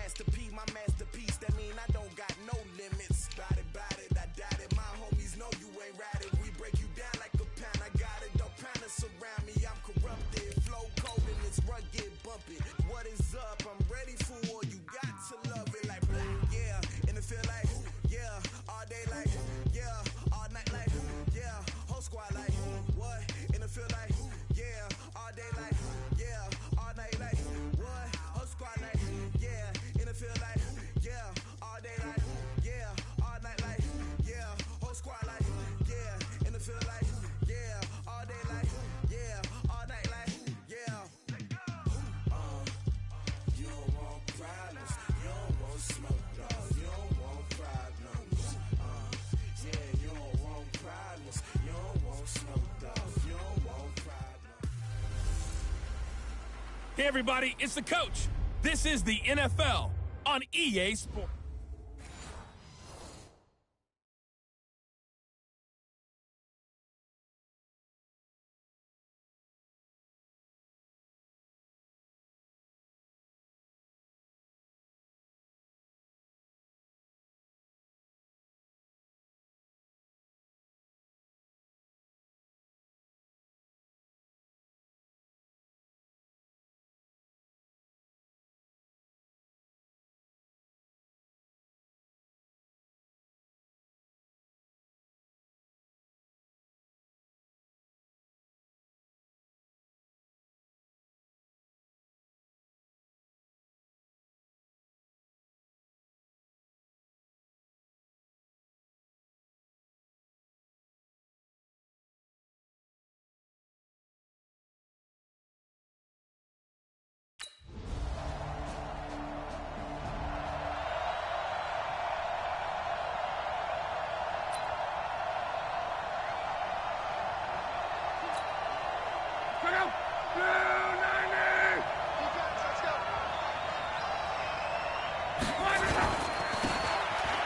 masterpiece, my masterpiece. That mean I don't got no limits. Bout it, I doubt it. My homies know you ain't ride it. We break you down like a pound. I got it, don't pound us around me. I'm corrupted, flow cold and it's rugged, bumpy. What is up? I'm ready for war. You got to love it like black, yeah. And it feel like, yeah. All day like, yeah. All night like, yeah. Whole squad like, what? And it feel like, yeah. All day like, yeah. All night like, what? Whole squad like, yeah. And it feel like, yeah. All day like, yeah. All night like, yeah. Whole squad like, yeah. And it feel like, yeah. All day like, yeah. All night like, yeah. You don't want problems. You don't want smoke, dog. You don't want problems. Yeah, you don't want problems. You don't want smoke, dog. You don't want problems. Hey, everybody, it's the coach. This is the NFL on EA Sports.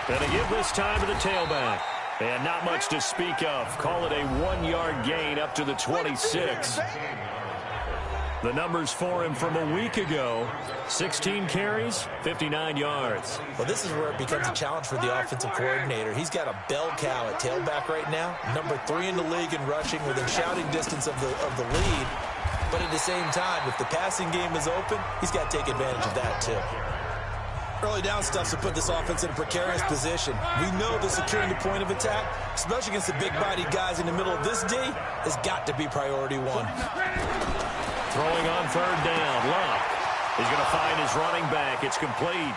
Gonna give this time to the tailback. And not much to speak of. Call it a 1-yard gain up to the 26. The numbers for him from a week ago: 16 carries, 59 yards. Well, this is where it becomes a challenge for the offensive coordinator. He's got a bell cow at tailback right now, number 3 in the league in rushing, within shouting distance of the lead. But at the same time, if the passing game is open, he's got to take advantage of that too. Early down stuff to put this offense in a precarious position. We know that securing the point of attack, especially against the big-bodied guys in the middle of this D, has got to be priority one. Throwing on third down. Love is going to find his running back. It's complete.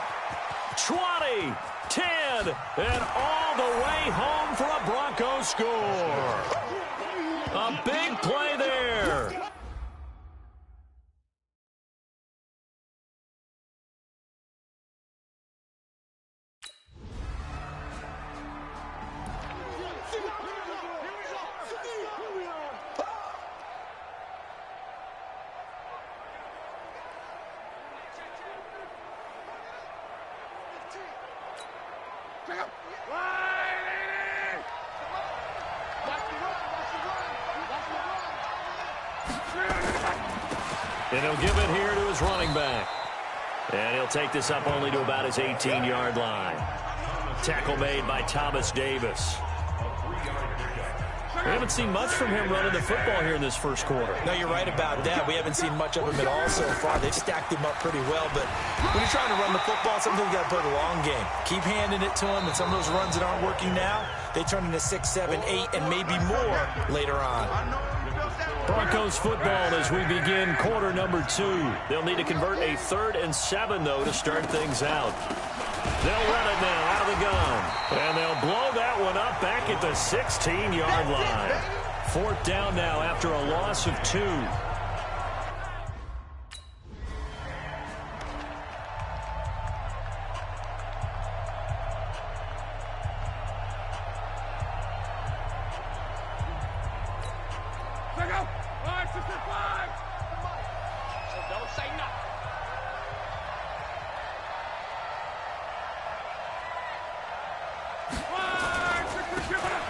20, 10, and all the way home for a Broncos score. A big play there. And he'll give it here to his running back. And he'll take this up only to about his 18-yard line. Tackle made by Thomas Davis. We haven't seen much from him running the football here in this first quarter. No, you're right about that. We haven't seen much of him at all so far. They've stacked him up pretty well. But when you're trying to run the football, sometimes you've got to play the long game. Keep handing it to him, and some of those runs that aren't working now, they turn into 6, 7, 8, and maybe more later on. Broncos football as we begin quarter number 2. They'll need to convert a 3rd and 7, though, to start things out. They'll run it now out of the gun. And they'll blow that one up back at the 16-yard line. 4th down now after a loss of 2.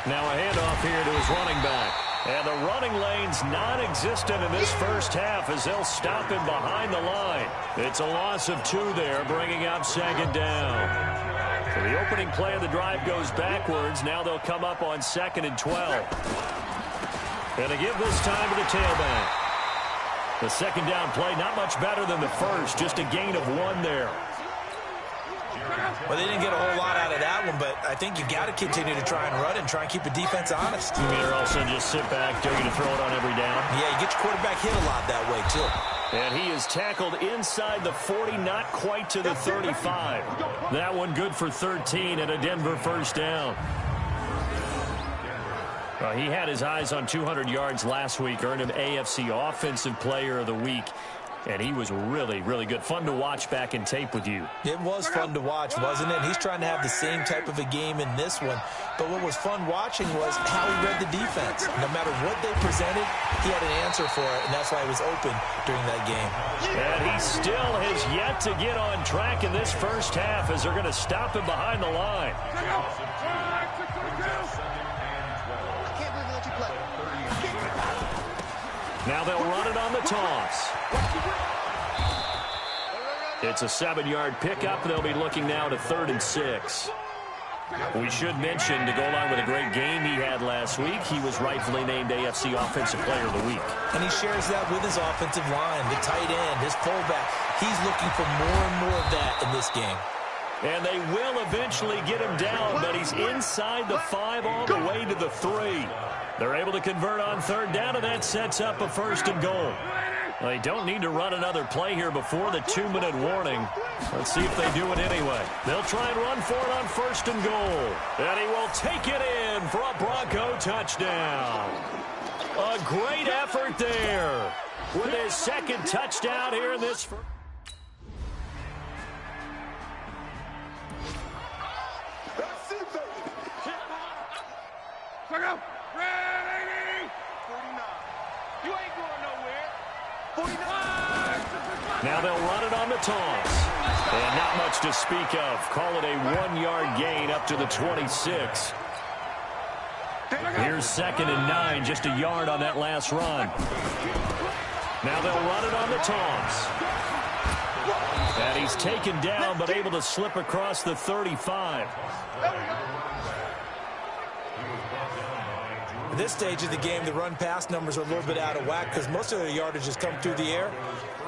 Now a handoff here to his running back. And the running lane's non-existent in this first half as they'll stop him behind the line. It's a loss of 2 there, bringing up second down. So the opening play of the drive goes backwards. Now they'll come up on 2nd and 12. And they give this time to the tailback. The second down play, not much better than the first, just a gain of 1 there. Well, they didn't get a whole lot out of that one, but I think you got to continue to try and run and try and keep the defense honest. You mean, or also just sit back, dare you to throw it on every down? Yeah, you get your quarterback hit a lot that way, too. And he is tackled inside the 40, not quite to the 35. That one good for 13 and a Denver first down. He had his eyes on 200 yards last week, earned him AFC Offensive Player of the Week. And he was really, really good. Fun to watch back in tape with you. It was fun to watch, wasn't it? He's trying to have the same type of a game in this one. But what was fun watching was how he read the defense. No matter what they presented, he had an answer for it, and that's why he was open during that game. And he still has yet to get on track in this first half as they're going to stop him behind the line. Now they'll run it on the toss. It's a 7-yard pickup. They'll be looking now to 3rd and 6. We should mention, to go along with a great game he had last week, he was rightfully named AFC Offensive Player of the Week. And he shares that with his offensive line, the tight end, his fullback. He's looking for more and more of that in this game. And they will eventually get him down, but he's inside the 5 all the way to the 3. They're able to convert on 3rd down, and that sets up a 1st and goal. They don't need to run another play here before the 2-minute warning. Let's see if they do it anyway. They'll try and run for it on 1st and goal. And he will take it in for a Bronco touchdown. A great effort there with his 2nd touchdown here in this first. Now they'll run it on the toss. And not much to speak of. Call it a 1-yard gain up to the 26. Here's 2nd and 9, just a yard on that last run. Now they'll run it on the toss. And he's taken down, but able to slip across the 35. At this stage of the game, the run-pass numbers are a little bit out of whack because most of the yardage has come through the air.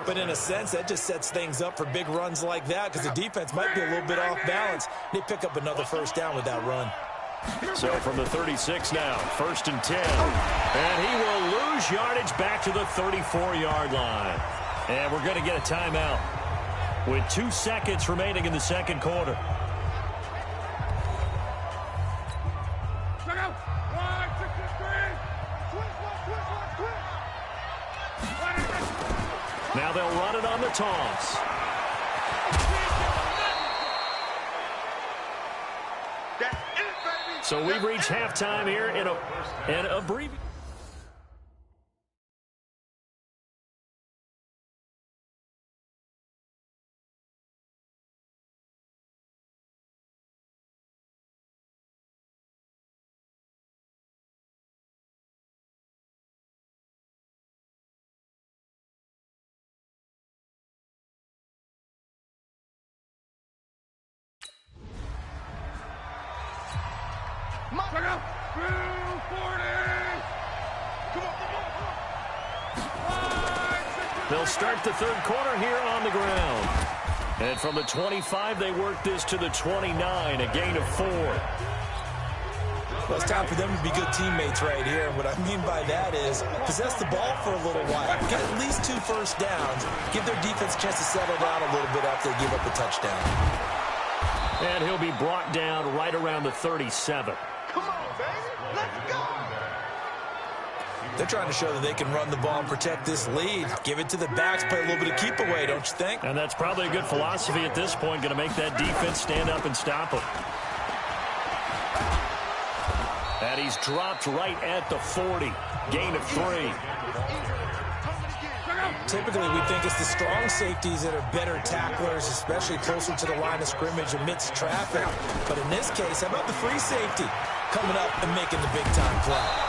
But in a sense, that just sets things up for big runs like that because the defense might be a little bit off balance. They pick up another 1st down with that run. So from the 36 now, 1st and 10. And he will lose yardage back to the 34-yard line. And we're going to get a timeout with 2 seconds remaining in the 2nd quarter. Now they'll run it on the toss. So we've reached halftime here in a brief. They'll start the 3rd quarter here on the ground. And from the 25, they work this to the 29, a gain of 4. Well, it's time for them to be good teammates right here. And what I mean by that is possess the ball for a little while. Get at least 2 first downs. Give their defense a chance to settle down a little bit after they give up a touchdown. And he'll be brought down right around the 37. Come on, baby. Let's go. They're trying to show that they can run the ball and protect this lead. Give it to the backs, play a little bit of keep away, don't you think? And that's probably a good philosophy at this point, going to make that defense stand up and stop him. And he's dropped right at the 40. Gain of 3. Typically, we think it's the strong safeties that are better tacklers, especially closer to the line of scrimmage amidst traffic. But in this case, how about the free safety coming up and making the big-time play?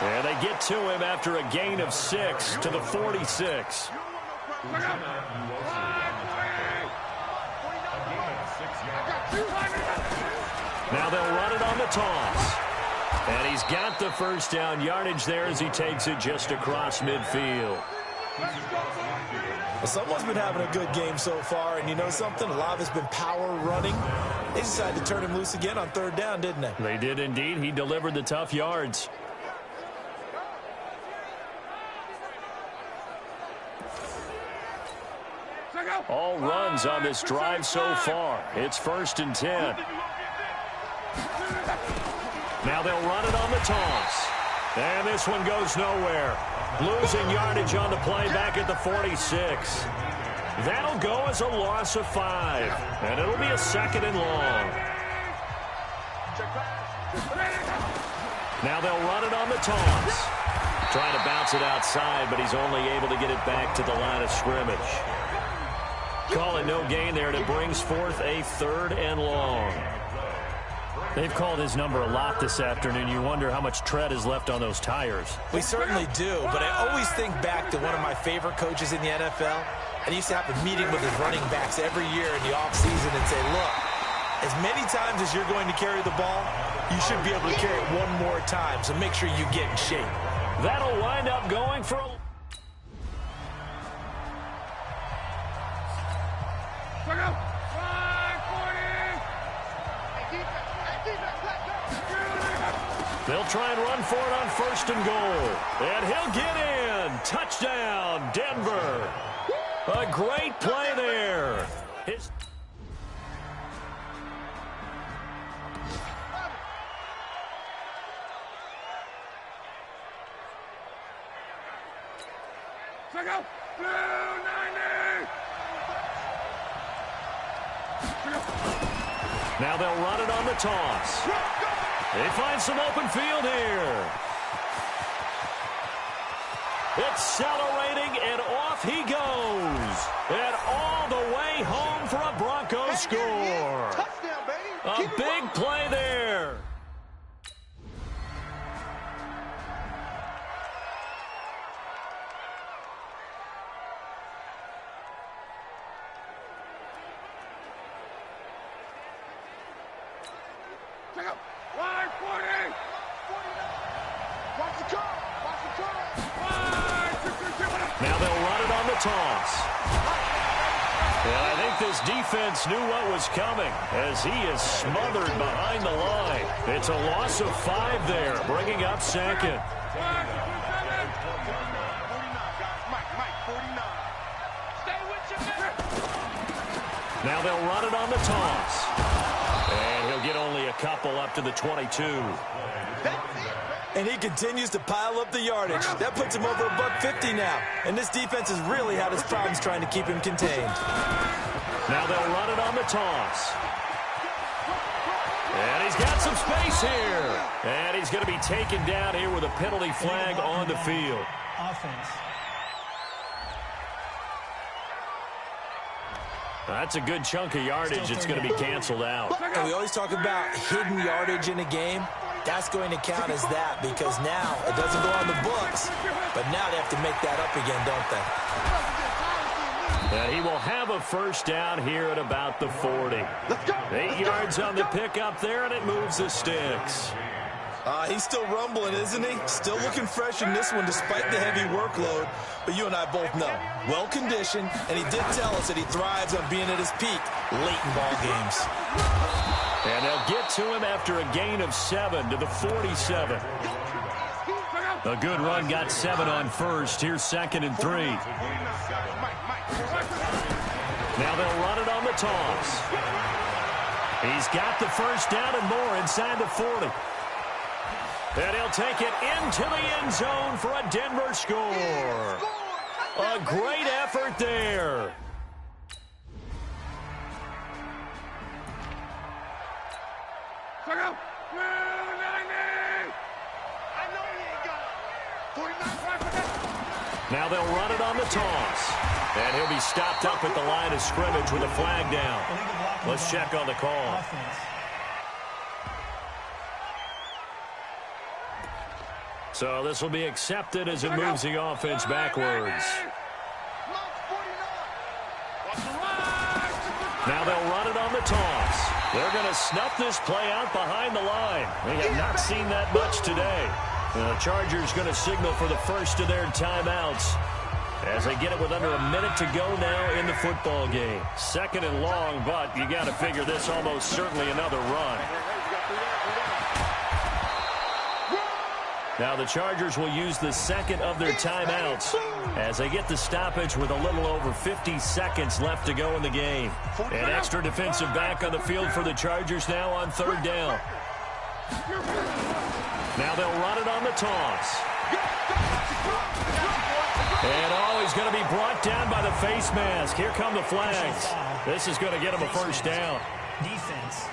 And they get to him after a gain of 6 to the 46. Now they'll run it on the toss. And he's got the first down yardage there as he takes it just across midfield. Well, someone's been having a good game so far, and you know something? A lot of it's been power running. They decided to turn him loose again on third down, didn't they? They did indeed. He delivered the tough yards. All runs on this drive so far. It's 1st and 10. Now they'll run it on the toss. And this one goes nowhere. Losing yardage on the play back at the 46. That'll go as a loss of 5. And it'll be a 2nd and long. Now they'll run it on the toss. Trying to bounce it outside, but he's only able to get it back to the line of scrimmage. Call it no gain there, and it brings forth a 3rd and long. They've called his number a lot this afternoon. You wonder how much tread is left on those tires. We certainly do, but I always think back to one of my favorite coaches in the NFL. I used to have a meeting with his running backs every year in the offseason and say, look, as many times as you're going to carry the ball, you should be able to carry it one more time, so make sure you get in shape. That'll wind up going for a... They'll try and run for it on 1st and goal. And he'll get in. Touchdown, Denver. A great play there. Now they'll run it on the toss. They find some open field here. Accelerating, and off he goes. And all the way home for a Broncos score. A big play there. Now they'll run it on the toss. And I think this defense knew what was coming as he is smothered behind the line. It's a loss of 5 there, bringing up 2nd. Now they'll run it on the toss. And he'll get only a couple up to the 22. And he continues to pile up the yardage. That puts him over $150 now. And this defense has really had its problems trying to keep him contained. Now they'll run it on the toss. And he's got some space here. And he's going to be taken down here with a penalty flag on the field. Offense. That's a good chunk of yardage. It's going to be canceled out. And we always talk about hidden yardage in a game. That's going to count as that because now it doesn't go on the books, but now they have to make that up again, don't they? And he will have a 1st down here at about the 40. 8 yards on the pickup there, and it moves the sticks. He's still rumbling, isn't he? Still looking fresh in this one despite the heavy workload. But you and I both know, well-conditioned, and he did tell us that he thrives on being at his peak late in ball games. And they'll get to him after a gain of 7 to the 47. A good run got 7 on 1st. Here's 2nd and 3. Now they'll run it on the toss. He's got the 1st down and more inside the 40. And he'll take it into the end zone for a Denver score. A great effort there. Now they'll run it on the toss. And he'll be stopped up at the line of scrimmage with a flag down. Let's check on the call. So this will be accepted as it moves the offense backwards. Now they'll run it on the toss. They're going to snuff this play out behind the line. We have not seen that much today. The Chargers going to signal for the first of their timeouts as they get it with under a minute to go now in the football game. Second and long, but you got to figure this almost certainly another run. Now the Chargers will use the second of their timeouts as they get the stoppage with a little over 50 seconds left to go in the game. An extra defensive back on the field for the Chargers now on third down. Now they'll run it on the toss. And he's going to be brought down by the face mask. Here come the flags. This is going to get him a first down. Defense.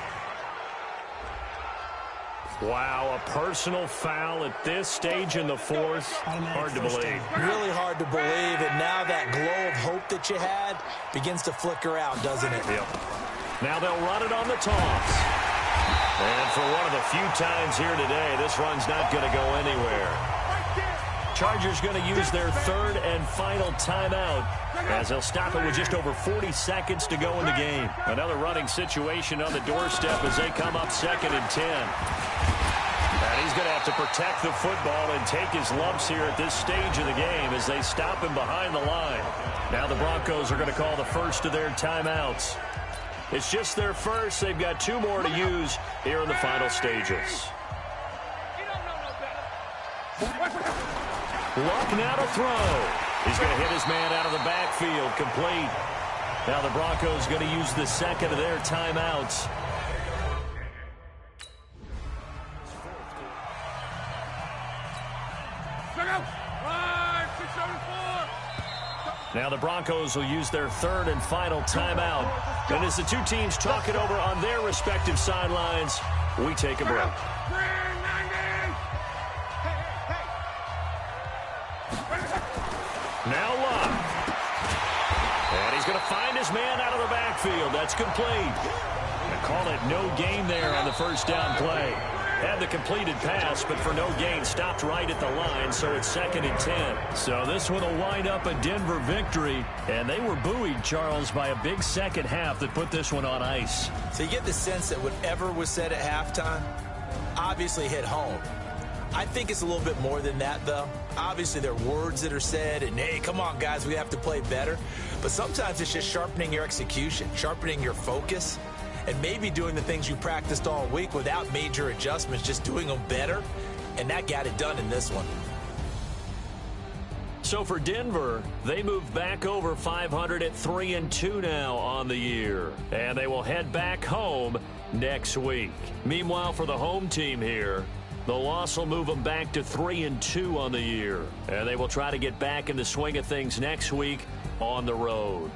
Wow, a personal foul at this stage in the fourth. Hard to believe. Really hard to believe, and now that glow of hope that you had begins to flicker out, doesn't it? Yep. Now they'll run it on the toss. And for one of the few times here today, this run's not going to go anywhere. Chargers going to use their third and final timeout as they'll stop it with just over 40 seconds to go in the game. Another running situation on the doorstep as they come up 2nd and 10. And he's going to have to protect the football and take his lumps here at this stage of the game as they stop him behind the line. Now the Broncos are going to call the first of their timeouts. It's just their first. They've got 2 more to use here in the final stages. Luck now to throw. He's going to hit his man out of the backfield, complete. Now the Broncos going to use the second of their timeouts. Now the Broncos will use their third and final timeout. And as the two teams talk it over on their respective sidelines, we take a break. Now Luck. And he's going to find his man out of the backfield. That's complete. They call it no gain there on the first down play. Had the completed pass, but for no gain, stopped right at the line, so it's 2nd and 10. So this one will wind up a Denver victory, and they were buoyed, Charles, by a big second half that put this one on ice. So you get the sense that whatever was said at halftime obviously hit home. I think it's a little bit more than that, though. Obviously, there are words that are said, and, hey, come on, guys, we have to play better. But sometimes it's just sharpening your execution, sharpening your focus, and maybe doing the things you practiced all week without major adjustments, just doing them better, and that got it done in this one. So for Denver, they move back over 500 at 3-2 now on the year, and they will head back home next week. Meanwhile, for the home team here, the loss will move them back to 3-2 on the year, and they will try to get back in the swing of things next week on the road.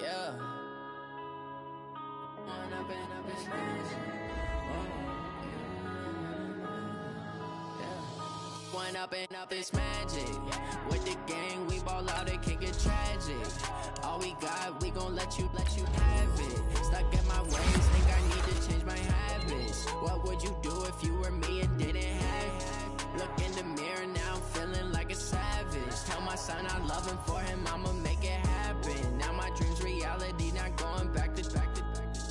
Yeah. One up and up is magic. With the gang, we ball out, it can get tragic. All we got, we gon' let you have it. Stuck in my ways, think I need to change my habits. What would you do if you were me and didn't have it? Look in the mirror, now I'm feeling like a savage. Tell my son I love him, for him I'ma make it happen. Now my dream's reality, not going back to.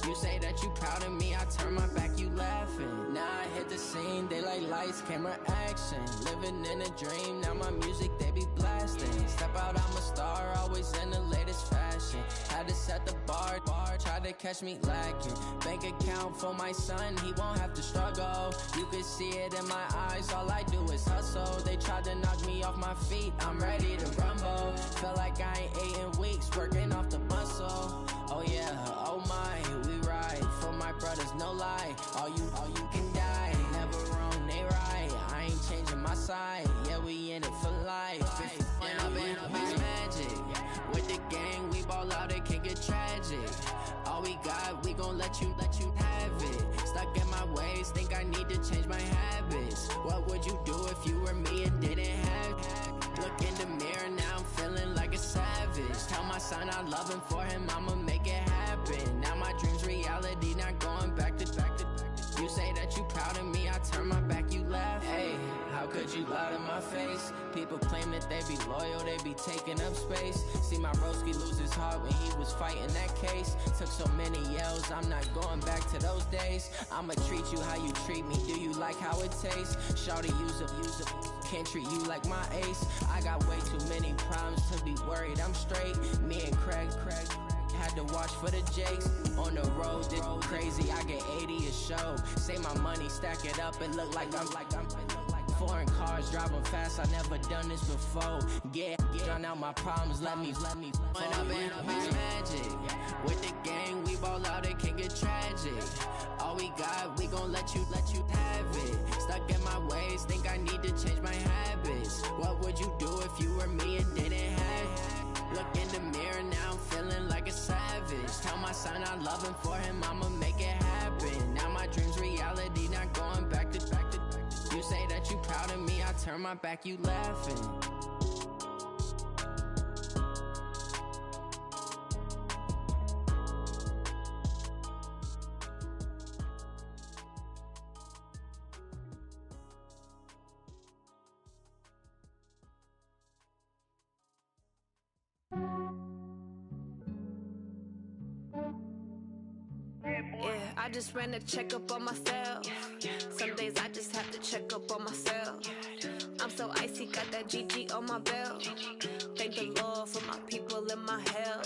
You say that you proud of me, I turn my back, you laughing. Now I hit the scene, they like lights, camera, action. Living in a dream, now my music, they be blasting. Step out, I'm a star, always in the latest fashion. Had to set the bar, tried to catch me lacking. Bank account for my son, he won't have to struggle. You can see it in my eyes, all I do is hustle. They tried to knock me off my feet, I'm ready to rumble. Feel like I ain't ate in weeks, working off the muscle. Oh yeah, oh my, we ride for my brothers, no lie. All you can die, never wrong, they right. I ain't changing my side, yeah, we in it for life. When I've been up is magic. With the gang, we ball out, it can get tragic. All we got, we gon' let you have it. Stuck in my ways, think I need to change my habits. What would you do if you were me and didn't have it? Look in the mirror, now I'm feeling like a savage. Tell my son I love him, for him I'ma make it happen. Now my dream's reality, not going back to. You say that you proud of me, I turn my back, you laugh. Hey, how could you lie to my face? People claim that they be loyal, they be taking up space. See my broski lose his heart when he was fighting that case. Took so many yells, I'm not going back to those days. I'ma treat you how you treat me, do you like how it tastes? Shawty, use up, can't treat you like my ace. I got way too many problems to be worried, I'm straight. Me and Craig had to watch for the Jakes. On the road, this crazy, I get 80 a show. Say my money, stack it up, it look like I'm foreign cars, driving fast, I never done this before. Yeah, drown out my problems, let me When I've been up is magic. With the gang, we ball out, it can get tragic. All we got, we gon' let you have it. Stuck in my ways, think I need to change my habits. What would you do if you were me and didn't have it? Look in the mirror, now I'm feeling like a savage. Tell my son I love him, for him I'ma make it happen. Now my dream's reality, not going back to. You say that you proud of me, I turn my back, you laughing. Yeah, I just ran a checkup on myself. Some days I just have to check up on myself. I'm so icy, got that GG on my belt. Thank the Lord for my people in my hell.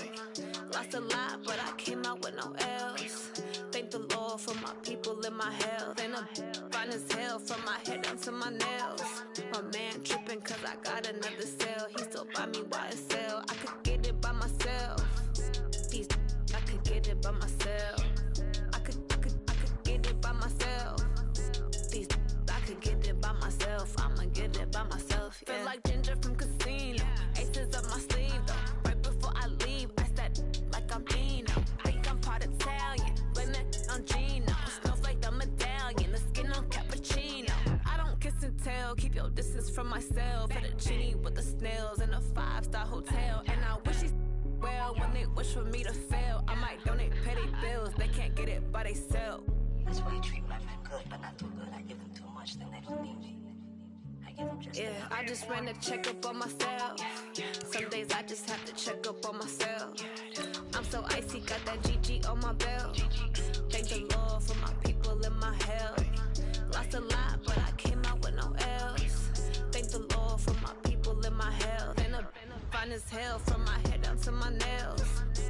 Lost a lot, but I came out with no L's. Thank the Lord for my people in my health. And I'm fine as hell from my head down to my nails. My man tripping cause I got another cell. He still buy me YSL. I could get it by myself. These I could get it by myself. I could get it by myself. These I could get it by myself. I'ma get it by myself. Yeah. Feel like Ginger from Casino. Aces up my sleeve though. Right before I leave, I said like I'm Dino. Think I'm part Italian. Blame it on Gino. Smells like the medallion. The skin on cappuccino. I don't kiss and tell. Keep your distance from myself. For the genie with the snails in a 5-star hotel. And I wish he's well when they wish for me to fail. I might donate petty bills. They can't get it by they sell. That's why you treat my friend good, but not too good. I give them too much, then they don't need me. I give them just enough. I just ran a checkup on myself. Some days I just have to check up on myself. I'm so icy, got that GG on my belt. Thank the Lord for my people in my hell. Lost a lot, but I came out with no L's. Thank the Lord for my people in my hell. Then I'm fine as hell from my head down to my nails.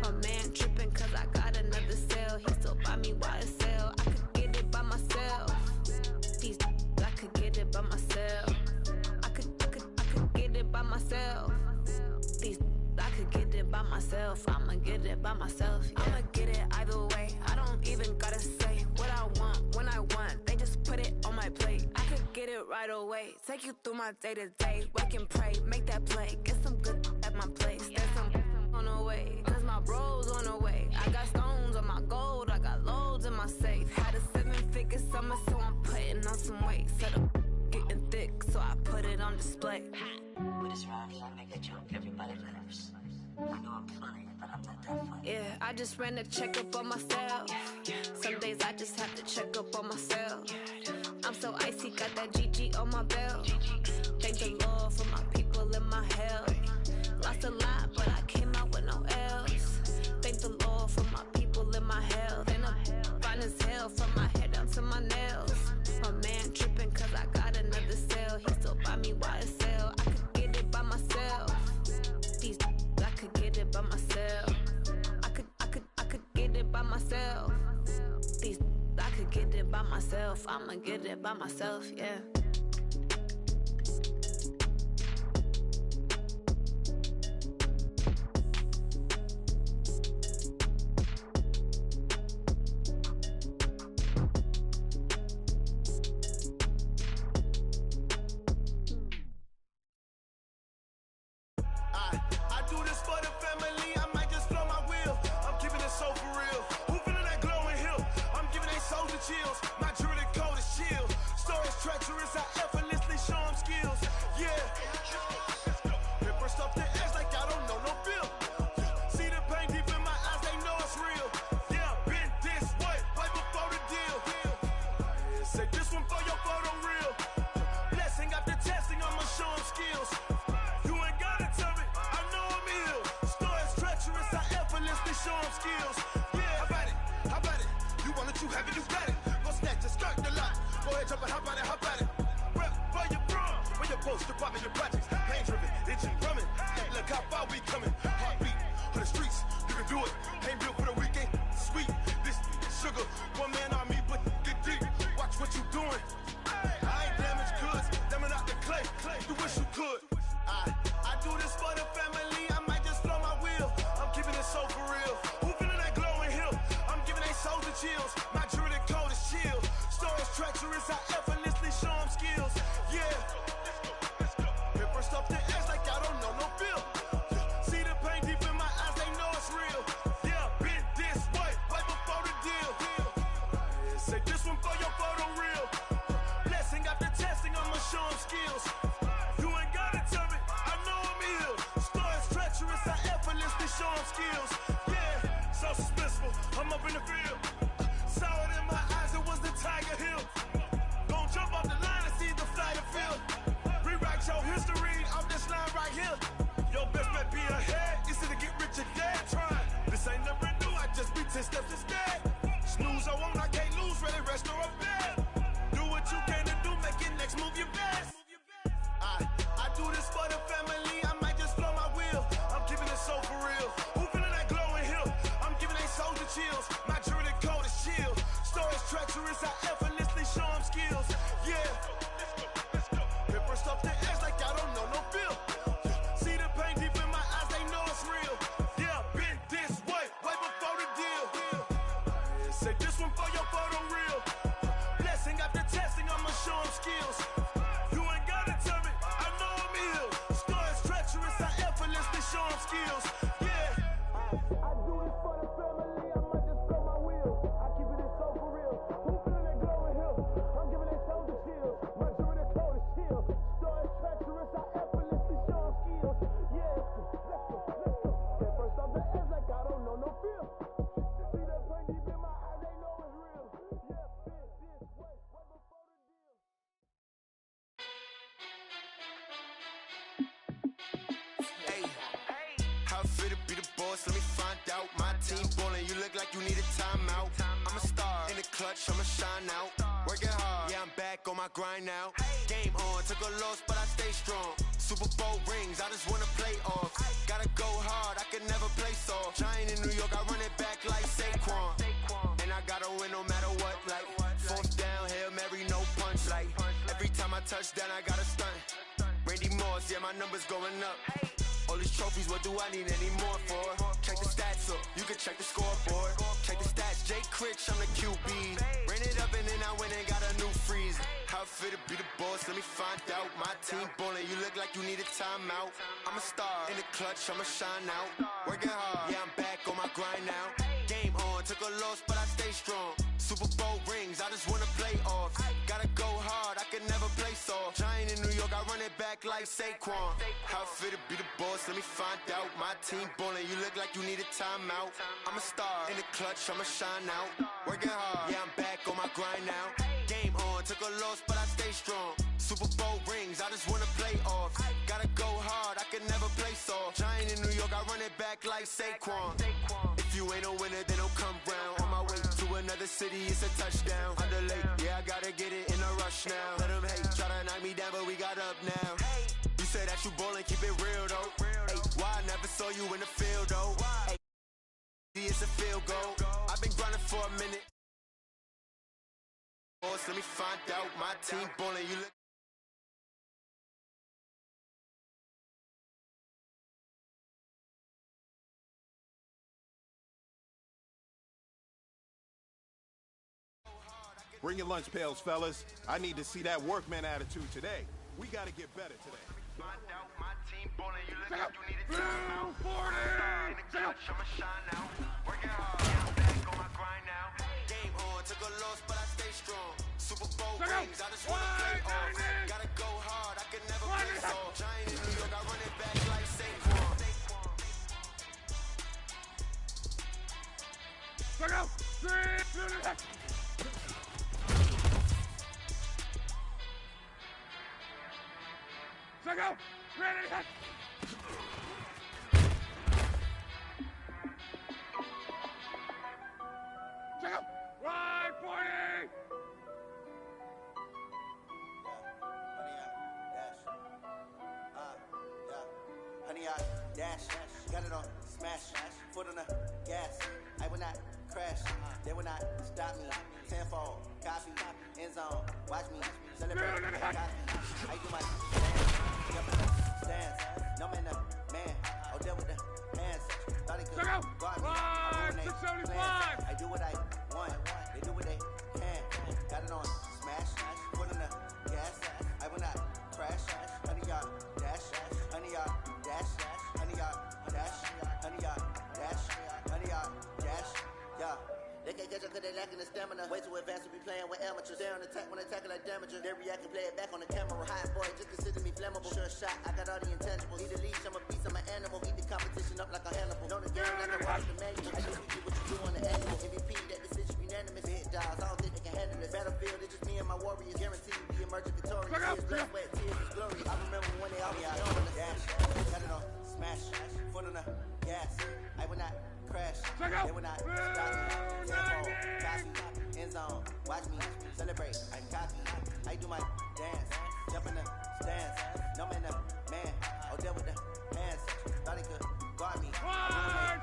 My man tripping cause I got another cell. He still buy me YSL. I could get it by myself. These I could get it by myself. I could get it by myself. These I could get it by myself. I'ma get it by myself. Yeah. I'ma get it either way. I don't even gotta say what I want when I want. They just put it on my plate. I could get it right away. Take you through my day to day. Wake and pray, make that play. Get some good at my place. There's some on the way. Cause my bros on the summer, so I'm putting on some weight. Said I'm getting thick, so I put it on display. With this rhyme, I make a joke, everybody laughs. I know I'm funny, but I'm not that funny. Yeah, I just ran a checkup on myself. Some days I just have to check up on myself. I'm so icy, got that GG on my belt. Thank the Lord for my people in my health. Lost a lot, but I came out with no L's. Thank the Lord for my people in my health. And I'm fine as hell from my head down to my nails. My man tripping cause I got another cell. He still buy me YSL. I could get it by myself. These I could get it by myself. I could get it by myself. These I could get it by myself. I'ma get it by myself, yeah. Chills. My jewelry cold as chill. Storage treacherous, I effortlessly show them skills. Yeah. Paper stuff the edge like I don't know no bill. See the pain deep in my eyes, they know it's real. Yeah, been this way, right before the deal. Say this one for your photo real. Blessing after testing, I'ma show them skills. You ain't gotta tell me, I know I'm ill. Storage treacherous, I effortlessly show them skills. Yeah, how about it? How about it? You want it, you have it, you got it. Go snatch it, skirt the lot. Go ahead, jump it, how about it, how about it? Rep for your bro, for your post, your poppin', your projects. Pain driven, itching, drumming. Look how far we coming. Heartbeat on the streets, you can do it. Ain't built for the weekend, sweet. This sugar, one man army, but get deep. Watch what you doing. I ain't damaged goods, damn it out the clay. You wish you could. I do this for the family, I might just blow my wheel. I'm keeping it so for real. Who feeling that glowing hill? I'm giving they souls the chills. My jewelry cold as chill. Storage treacherous, I effortlessly show them skills. Yeah. Paper stuff the edge like I don't know no bill. See the pain deep in my eyes, they know it's real. Yeah, been this way, right before the deal. Say this one for your photo real. Blessing after testing, I'ma show them skills. You ain't gotta tell me, I know I'm ill. Storage treacherous, I effortlessly show them skills. Yeah, so suspenseful, I'm up in the field. Saw it in my eyes, it was the Tiger Hill. Gon' jump off the line and see the flyer field. Rewrite your history off this line right here. Your best bet be ahead, easy to get rich or dead trying. This ain't never new, I just be 10 steps instead. Snooze I won't, I can't lose, ready, rest or a bed. Do what you can to do, make your next move your best. I do this for the family, I might just blow my wheel. I'm keeping it so for real. Who feeling that glowing hill? I'm giving they souls the chills. My jewelry cold as chill. Storage treacherous, I effortlessly show them skills. Yeah. Paper stuff the edge like I don't know no bill. See the pain deep in my eyes, they know it's real. Yeah, been this way, right before the deal. Say this one for your photo real. Blessing after testing, I'ma show them skills. You ain't gotta tell me, I know I'm ill. Storage treacherous, I effortlessly show them skills. Yeah. I do this for the family, I might just blow my wheel. I keep it so for real. Who feeling that glowing hill? I'm giving they souls the chills. My jewelry cold as chill. Storage treacherous, I effortlessly show them skills. Yeah. Let's go. Get first off the edge like I don't know no feel. See that pain deep in my eyes, they know it's real. Yeah, been this way, right before the deal. Hey, how fit to be the boss? Let me find out. My team ballin', you look like you need a timeout. I'm a star in the clutch, I'ma shine out. Working hard, yeah, I'm back on my grind now. Game on, took a loss, but I stay strong. Super Bowl rings, I just wanna play off. Gotta go hard, I can never play soft. Giant in New York, I run it back like Saquon. And I gotta win no matter what, like fourth down, Hail Mary, no punch. Like every time I touch down, I gotta stunt. Randy Moss, yeah, my numbers going up. All these trophies, what do I need any more for? Check the stats up, you can check the scoreboard. Check the stats, Jay Critch, I'm the QB. Ran it up and then I went and got a new freeze. How fit to be the boss, let me find out. My team ballin', you look like you need a timeout. I'm a star in the clutch, I'ma shine out. Working hard, yeah, I'm back on my grind now. Game on, took a loss, but I stay strong. Super Bowl rings, I just wanna play off. Gotta go hard, I can never play soft. Giant in New York, I run it back like Saquon. How fit to be the boss, let me find out. My team ballin', you look like you need a timeout. I'm a star, in the clutch, I'ma shine out. Working hard, yeah, I'm back on my grind now. Game on, took a loss, but I stay strong. Super Bowl rings, I just wanna play off. Gotta go hard, I can never play soft. Giant in New York, I run it back like Saquon. If you ain't a winner, then don't come round. On my way to another city, it's a touchdown. Underlay, yeah, I gotta get it in a rush now. Let them hate, try to knock me down, but we got up now. You say that you ballin', keep it real though. Hey, why I never saw you in the field though? Hey, it's a field goal. I've been grinding for a minute. Boss, let me find out. My team ballin', you look. Bring your lunch pails, fellas. I need to see that workman attitude today. We got to get better today. Find out my team ballin', you look like you need a timeout. In the clutch, I'ma shine out. Working hard, yeah, I'm back on my grind now. Game on, took a loss, but I stay strong. Super Bowl rings, I just wanna play off. Gotta go hard, I can never play soft. Giant in New York, I run it back like Saquon. Honey, I dash, got it on smash, foot on the gas. I will not crash, they will not stop me. Tenfold, copy, end zone, watch me celebrate. I do my dance, jump in the stands, no man, the man. Oh, there with the hands, thought he could guard me. I do what I want, they do what they can. Got it on smash, foot on the gas. I will not crash, honey, y'all dash, honey, y'all dash, honey, y'all dash, honey, y'all dash, honey, y'all dash, yeah. They can't catch up cause they lacking the stamina. Way too advanced to be playing with amateurs. They on attack when they tackle like damager. They react and play it back on the camera. Hot boy, just consider me flammable. Sure shot, I got all the intangibles. Need a leash, I'm a beast, I'm an animal. Eat the competition up like a Hannibal. Know the game like I watch the manual. I just do what you do on the annual. MVP, that decision unanimous. Hit dials, I don't think they can handle it. Battlefield, it's just me and my warriors. Guaranteed we emerge victorious. Tears, blood, sweat, tears is glory. I remember when they all on the dash. Got it on smash, foot on the gas. I will not crash, they will not stop me. Tempo, copy, end zone, watch me celebrate. I copy, I do my dance, jump in the stands. No man, the man. Oh, there with the hands. Thought he could guard me. I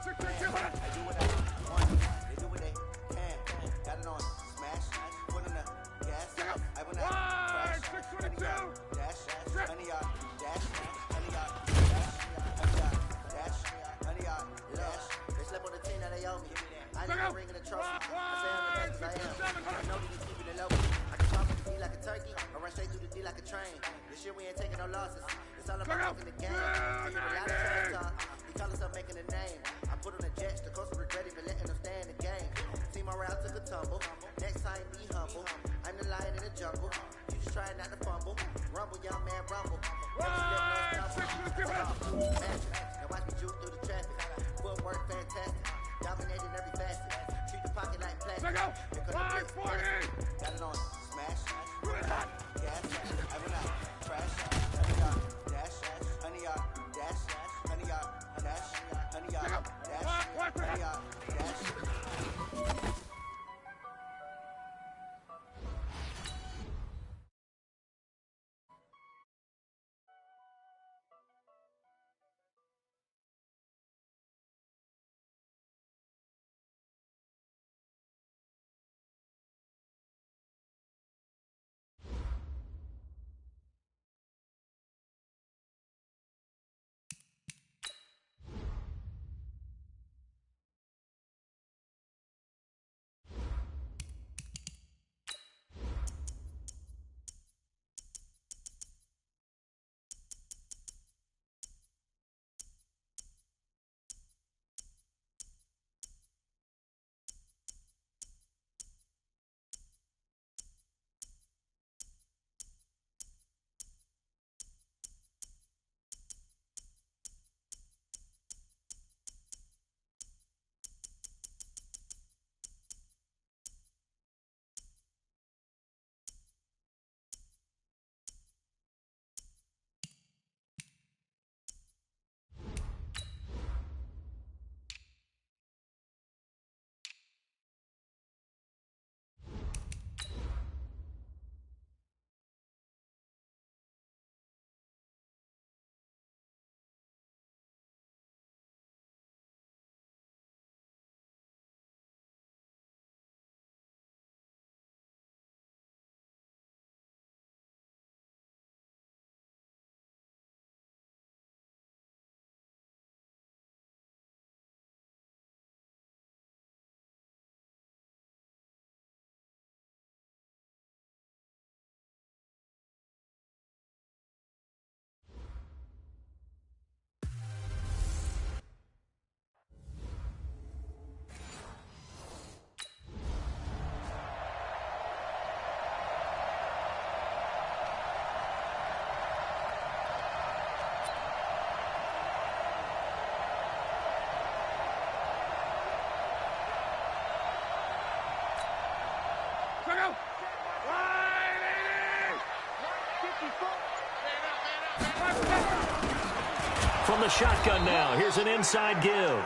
do what I want. They do what they can. Got it on smash, foot in the gas. I will not crash. Honey, y'all dash, honey, y'all dash, honey, y'all dash, honey, y'all dash, honey, y'all dash. They slept on the team that they owe me. I need a ring and a trophy. I say I'm the best 'cause I am. I know that you keep it low. I can talk with the D like a turkey. I run straight through the D like a train. This year we ain't taking no losses. It's all about making the game. I hear a lot of trash talk. He call himself making a name. I put on the jets. The coach regret even letting them stay in the game. Team morale took a tumble. Next time be humble. I'm the lion in the jungle. You just trying not to fumble. Rumble, young man, rumble. Magic. Now watch me juke through the traffic. Footwork fantastic. Dominating every facet. Treat the pocket like plastic. Got it on smash. Gas. I will not crash. Honey, y'all dash. Honey, y'all dash. Honey, y'all dash. Honey, y'all dash. Honey, y'all dash. from the shotgun now. Here's an inside give.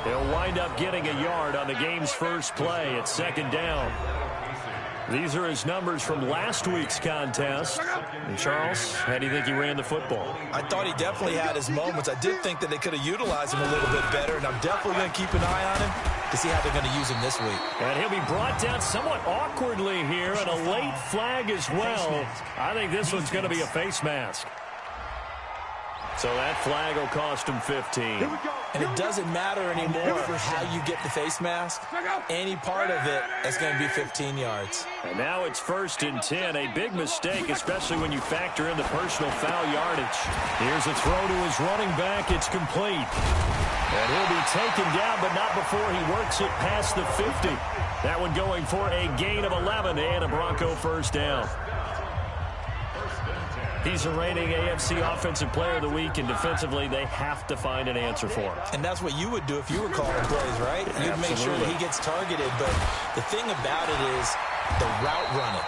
He'll wind up getting a yard on the game's first play at second down. These are his numbers from last week's contest. And Charles, how do you think he ran the football? I thought he definitely had his moments. I did think that they could have utilized him a little bit better, and I'm definitely going to keep an eye on him to see how they're going to use him this week. And he'll be brought down somewhat awkwardly here, and a late flag as well. I think this one's going to be a face mask. So that flag will cost him 15. And it doesn't matter anymore how you get the face mask. Any part of it is going to be 15 yards. And now it's 1st and 10. A big mistake, especially when you factor in the personal foul yardage. Here's a throw to his running back. It's complete. And he'll be taken down, but not before he works it past the 50. That one going for a gain of 11 and a Bronco first down. He's a reigning AFC Offensive Player of the Week, and defensively, they have to find an answer for him. And that's what you would do if you were calling plays, right? You'd make sure that he gets targeted. But the thing about it is the route running.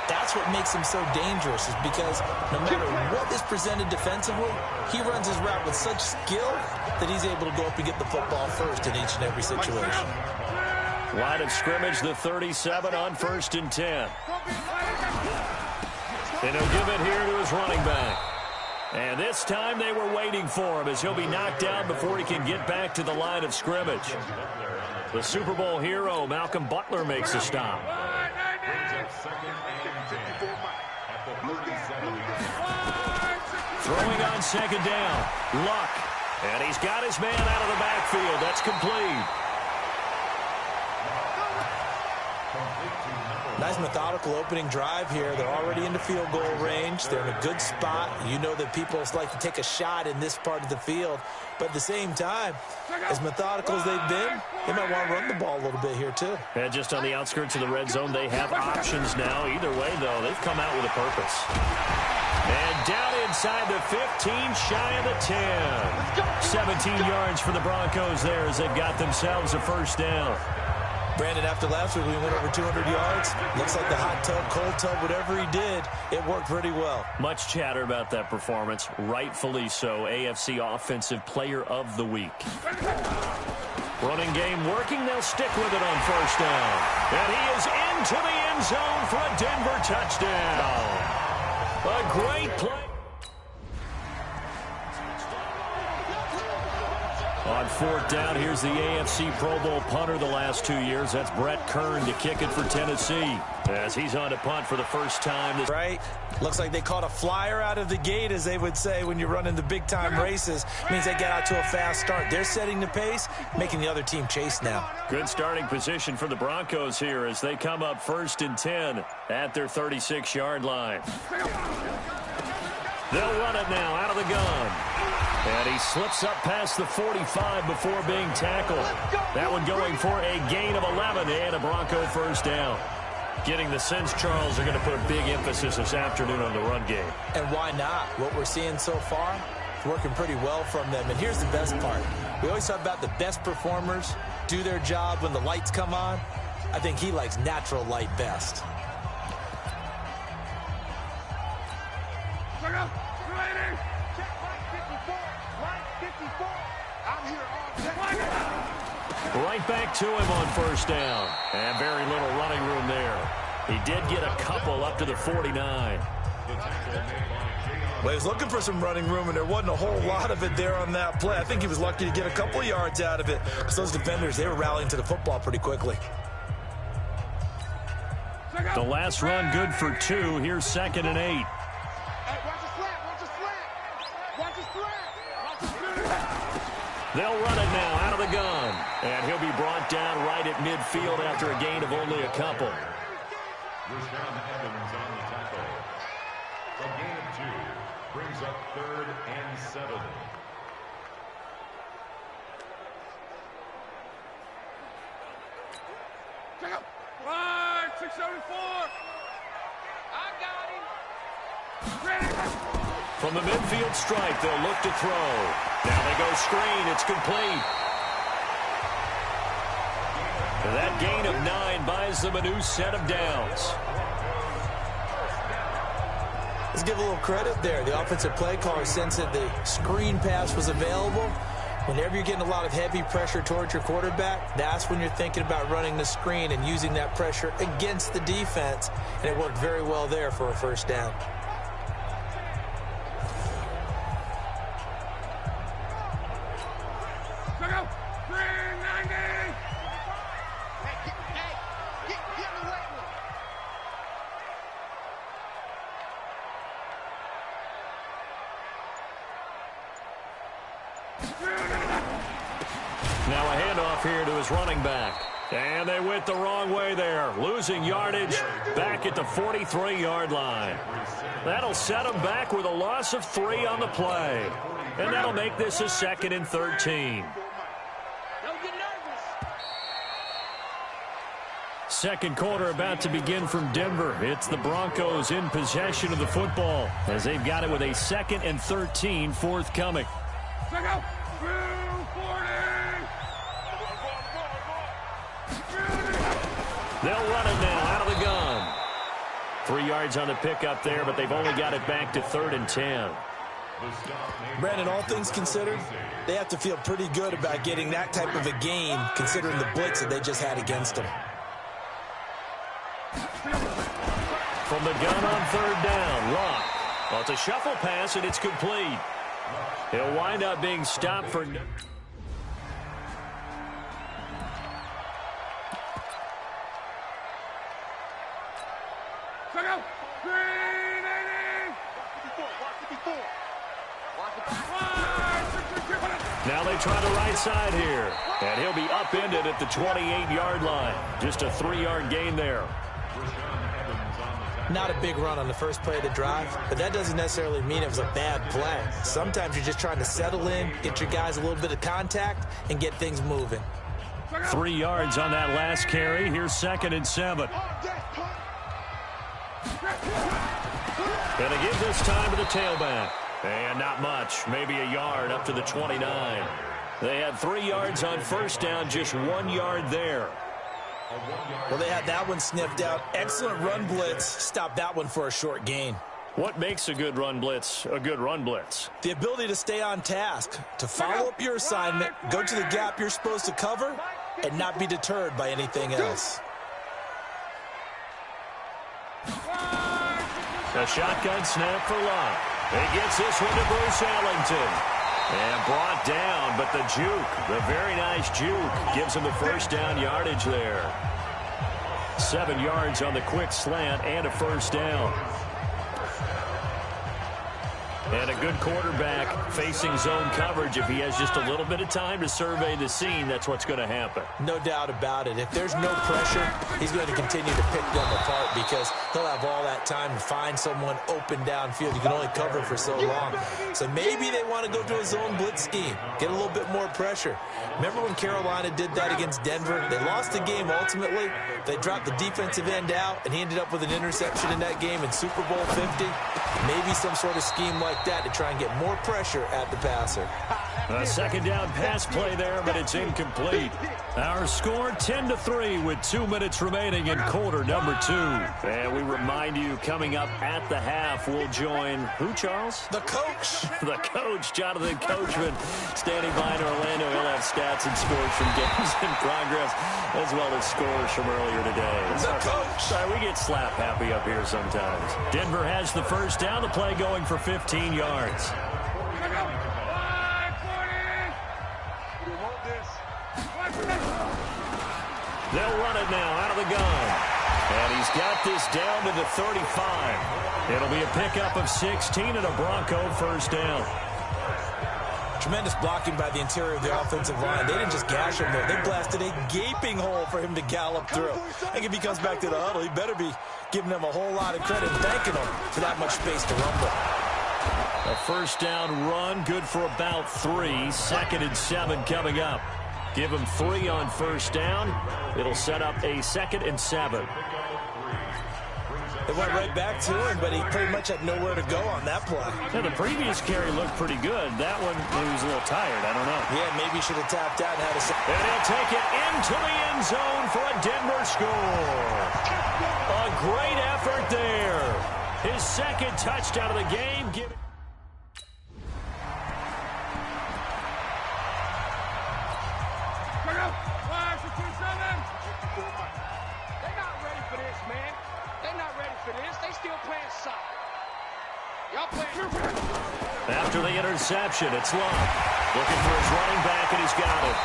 That's what makes him so dangerous, is because no matter what is presented defensively, he runs his route with such skill that he's able to go up and get the football first in each and every situation. Line of scrimmage, the 37 on 1st and 10. And he'll give it here to his running back. And this time they were waiting for him as he'll be knocked down before he can get back to the line of scrimmage. The Super Bowl hero, Malcolm Butler, makes a stop. Throwing on second down. Luck. And he's got his man out of the backfield. That's complete. Nice methodical opening drive here. They're already into field goal range. They're in a good spot. You know that people like to take a shot in this part of the field. But at the same time, as methodical as they've been, they might want to run the ball a little bit here too. And just on the outskirts of the red zone, they have options now. Either way, though, they've come out with a purpose. And down inside the 15, shy of the 10. 17 yards for the Broncos there as they've got themselves a first down. Brandon, after last week, we went over 200 yards. Looks like the hot tub, cold tub, whatever he did, it worked pretty well. Much chatter about that performance. Rightfully so. AFC Offensive Player of the Week. Running game working. They'll stick with it on first down. And he is into the end zone for a Denver touchdown. A great play. On 4th down, here's the AFC Pro Bowl punter the last 2 years. That's Brett Kern to kick it for Tennessee as he's on to punt for the first time. Right? Looks like they caught a flyer out of the gate, as they would say when you're running the big-time races. Means they get out to a fast start. They're setting the pace, making the other team chase now. Good starting position for the Broncos here as they come up 1st and 10 at their 36-yard line. They'll run it now out of the gun. And he slips up past the 45 before being tackled. That one going for a gain of 11 and a Bronco first down. Getting the sense, Charles, are going to put a big emphasis this afternoon on the run game. And why not? What we're seeing so far is working pretty well from them. And here's the best part. We always talk about the best performers do their job when the lights come on. I think he likes natural light best. Right back to him on first down. And very little running room there. He did get a couple up to the 49. Well, he was looking for some running room, and there wasn't a whole lot of it there on that play. I think he was lucky to get a couple of yards out of it because those defenders, they were rallying to the football pretty quickly. The last run good for 2. Here's 2nd and 8. They'll run it now out of the gun. And he'll be brought down right at midfield after a gain of only a couple. A gain of 2 brings up 3rd and 7. Right, 674. I got him. From the midfield stripe, they'll look to throw. Now they go screen. It's complete. That gain of 9 buys them a new set of downs. Let's give a little credit there. The offensive play caller sensed that the screen pass was available. Whenever you're getting a lot of heavy pressure towards your quarterback, that's when you're thinking about running the screen and using that pressure against the defense. And it worked very well there for a first down. Now a handoff here to his running back. And they went the wrong way there. Losing yardage back at the 43-yard line. That'll set them back with a loss of 3 on the play. And that'll make this a 2nd and 13. Second quarter about to begin from Denver. It's the Broncos in possession of the football as they've got it with a 2nd and 13 forthcoming. They'll run it now out of the gun. 3 yards on the pickup there, but they've only got it back to 3rd and 10. Brandon, all things considered, they have to feel pretty good about getting that type of a gain considering the blitz that they just had against them. From the gun on 3rd down, Luck. Well, it's a shuffle pass, and it's complete. He'll wind up being stopped for... Now they try the right side here. And he'll be upended at the 28-yard line. Just a 3-yard gain there. Not a big run on the first play of the drive, but that doesn't necessarily mean it was a bad play. Sometimes you're just trying to settle in, get your guys a little bit of contact, and get things moving. 3 yards on that last carry. Here's 2nd and 7. Gonna give this time to the tailback. And not much. Maybe a yard up to the 29. They had 3 yards on first down, just 1 yard there. Well, they had that one sniffed out. Excellent run blitz. Stopped that one for a short gain. What makes a good run blitz a good run blitz? The ability to stay on task, to follow up your assignment, go to the gap you're supposed to cover, and not be deterred by anything else. A shotgun snap for Locke. He gets this one to Bruce Ellington. And brought down, but the juke, the very nice juke, gives him the first down yardage there. 7 yards on the quick slant and a first down. And a good quarterback facing zone coverage. If he has just a little bit of time to survey the scene, that's what's going to happen. No doubt about it. If there's no pressure, he's going to continue to pick them apart because he'll have all that time to find someone open downfield. You can only cover for so long. So maybe they want to go to a zone blitz scheme, get a little bit more pressure. Remember when Carolina did that against Denver? They lost the game ultimately. They dropped the defensive end out, and he ended up with an interception in that game in Super Bowl 50. Maybe some sort of scheme like that to try and get more pressure at the passer. A second down pass play there, but it's incomplete. Our score 10-3 with 2 minutes remaining in quarter number 2. And we remind you, coming up at the half, we'll join who, Charles? The coach. The coach, Jonathan Coachman, standing by in Orlando. He'll have stats and scores from games in progress, as well as scores from earlier today. The coach. Sorry, we get slap happy up here sometimes. Denver has the first down, the play going for 15 yards. They'll run it now out of the gun. And he's got this down to the 35. It'll be a pickup of 16 and a Bronco first down. Tremendous blocking by the interior of the offensive line. They didn't just gash him there. They blasted a gaping hole for him to gallop through. I think if he comes back to the huddle, he better be giving them a whole lot of credit and thanking them for that much space to rumble. A first down run, good for about 3. 2nd and 7 coming up. Give him 3 on first down. It'll set up a 2nd and 7. They went right back to him, but he pretty much had nowhere to go on that play. Yeah, the previous carry looked pretty good. That one, he was a little tired. I don't know. Yeah, maybe he should have tapped out and had a... And he'll take it into the end zone for a Denver score. A great effort there. His second touchdown of the game. After the interception, it's Love. Looking for his running back, and he's got it.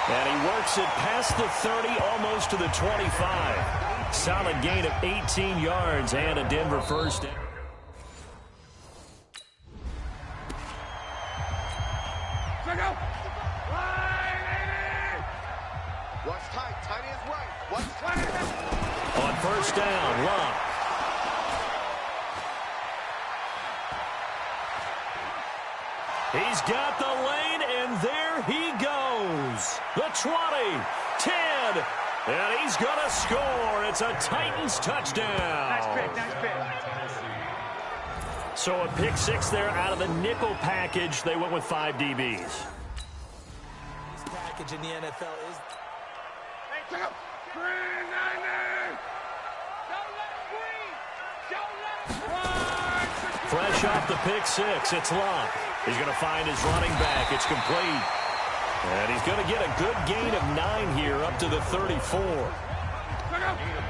And he works it past the 30, almost to the 25. Solid gain of 18 yards and a Denver first down. Watch tight. Tight is right. Watch tight. On first down, Love. He's got the lane, and there he goes. The 20, 10, and he's going to score. It's a Titans touchdown. Nice pick, nice pick. So a pick six there out of the nickel package. They went with 5 DBs. This package in the NFL is... Hey, check out. Green 90. Don't let him breathe. Don't let him breathe. Fresh off the pick six, it's Love. He's going to find his running back. It's complete. And he's going to get a good gain of 9 here up to the 34.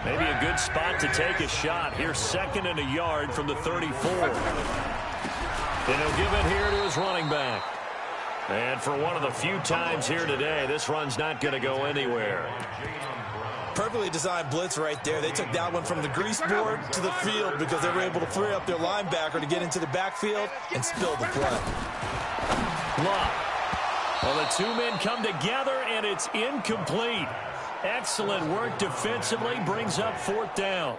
Maybe a good spot to take a shot. Here's second and a yard from the 34. And he'll give it here to his running back. And for one of the few times here today, this run's not going to go anywhere. Perfectly designed blitz right there. They took that one from the grease board to the field because they were able to free up their linebacker to get into the backfield and spill the play. Love. Well, the two men come together, and it's incomplete. Excellent work defensively. Brings up fourth down.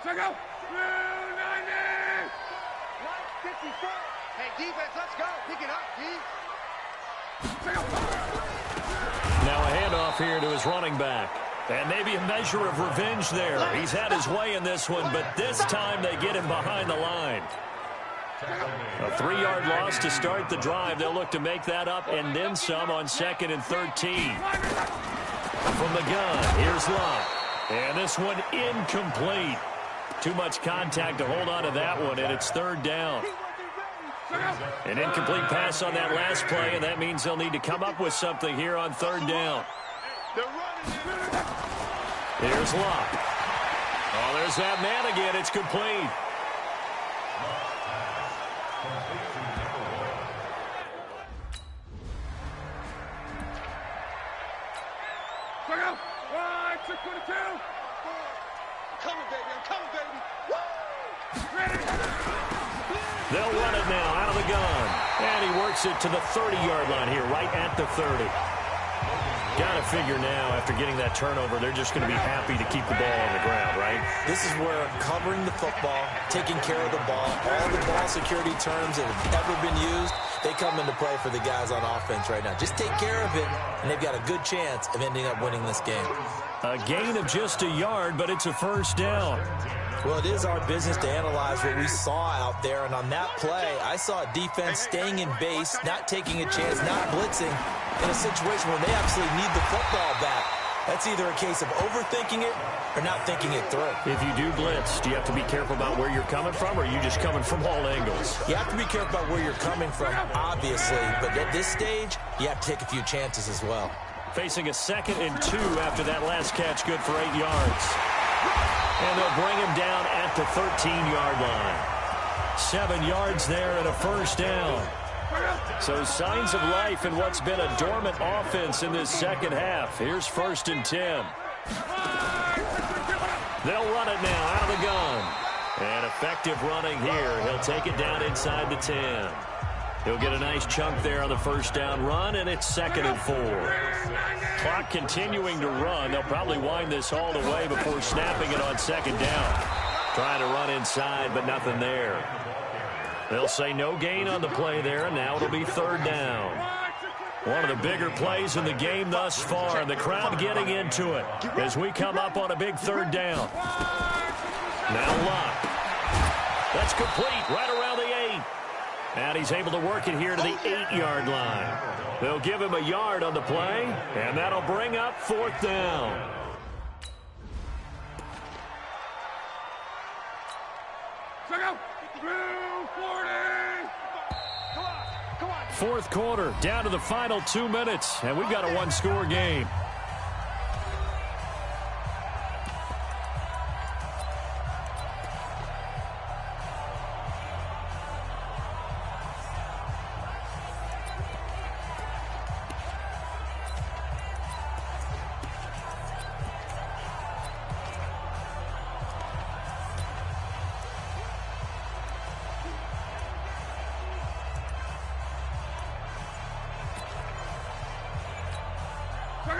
Check out. 54. Hey, defense, let's go. Pick it up, D. Now a handoff here to his running back. And maybe a measure of revenge there. He's had his way in this one, but this time they get him behind the line. A 3-yard loss to start the drive. They'll look to make that up and then some on 2nd and 13. From the gun, here's Love. And this one incomplete. Too much contact to hold on to that one, and it's 3rd down. An incomplete pass on that last play, and that means they'll need to come up with something here on 3rd down. Here's Love. Oh, there's that man again. It's complete. They'll run it now out of the gun. And he works it to the 30-yard line here, right at the 30. Got to figure now, after getting that turnover, they're just going to be happy to keep the ball on the ground, right? This is where covering the football, taking care of the ball, all the ball security terms that have ever been used, they come into play for the guys on offense right now. Just take care of it, and they've got a good chance of ending up winning this game. A gain of just a yard, but it's a first down. Well, it is our business to analyze what we saw out there, and on that play, I saw a defense staying in base, not taking a chance, not blitzing, in a situation where they absolutely need the football back. That's either a case of overthinking it or not thinking it through. If you do blitz, do you have to be careful about where you're coming from, or are you just coming from all angles? You have to be careful about where you're coming from, obviously, but at this stage, you have to take a few chances as well. Facing a 2nd and 2 after that last catch, good for 8 yards. And they'll bring him down at the 13-yard line. 7 yards there and a first down. So signs of life in what's been a dormant offense in this second half. Here's 1st and 10. They'll run it now out of the gun. And effective running here. He'll take it down inside the 10. He'll get a nice chunk there on the first down run, and it's 2nd and 4. Clock continuing to run. They'll probably wind this all the way before snapping it on 2nd down. Trying to run inside, but nothing there. They'll say no gain on the play there, and now it'll be 3rd down. One of the bigger plays in the game thus far, and the crowd getting into it as we come up on a big 3rd down. Now Love. That's complete right around the 8. And he's able to work it here to the 8-yard line. They'll give him a yard on the play, and that'll bring up 4th down. Fourth quarter, down to the final 2 minutes, and we've got a one-score game.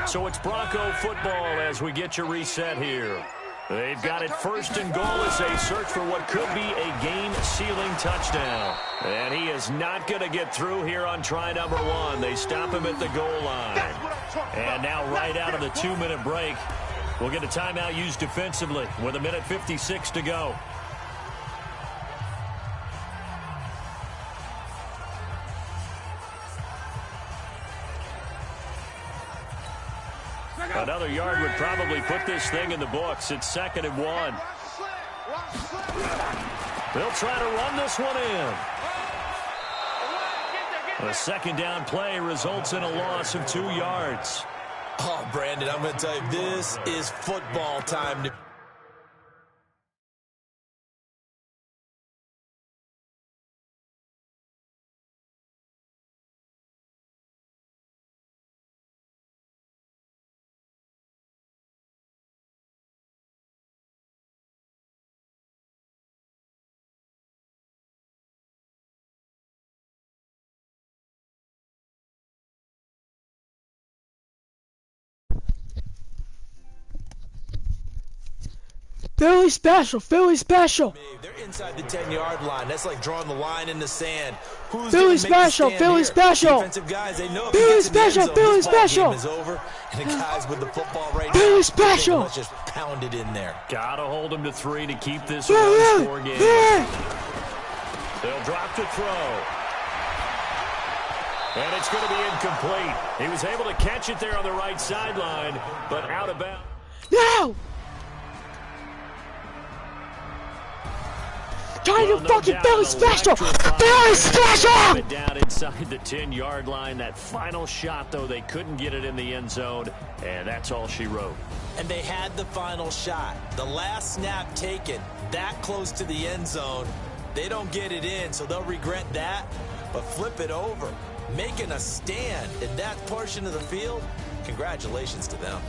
So it's Bronco football as we get you reset here. They've got it 1st and goal as they search for what could be a game-sealing touchdown. And he is not going to get through here on try number 1. They stop him at the goal line. And now right out of the 2-minute break, we'll get a timeout used defensively with 1:56 to go. Another yard would probably put this thing in the books. It's 2nd and 1. They'll try to run this one in. A 2nd down play results in a loss of 2 yards. Oh, Brandon, I'm going to tell you, this is football time. Philly special, Philly special. They're inside the 10-yard line. That's like drawing the line in the sand. Who's Philly special, Philly special. Defensive guys, they know Philly special, Philly special. Game is over, and the guys with the football right Philly now, special. let's just pound it in there. Gotta hold him to 3 to keep this a one-score game. They'll drop to throw. And it's going to be incomplete. He was able to catch it there on the right sideline, but out of bounds. No! Trying to fucking Philly special! Philly special! Down inside the 10-yard line. That final shot, though, they couldn't get it in the end zone, and that's all she wrote. And they had the final shot. The last snap taken that close to the end zone. They don't get it in, so they'll regret that, but flip it over. Making a stand in that portion of the field, congratulations to them.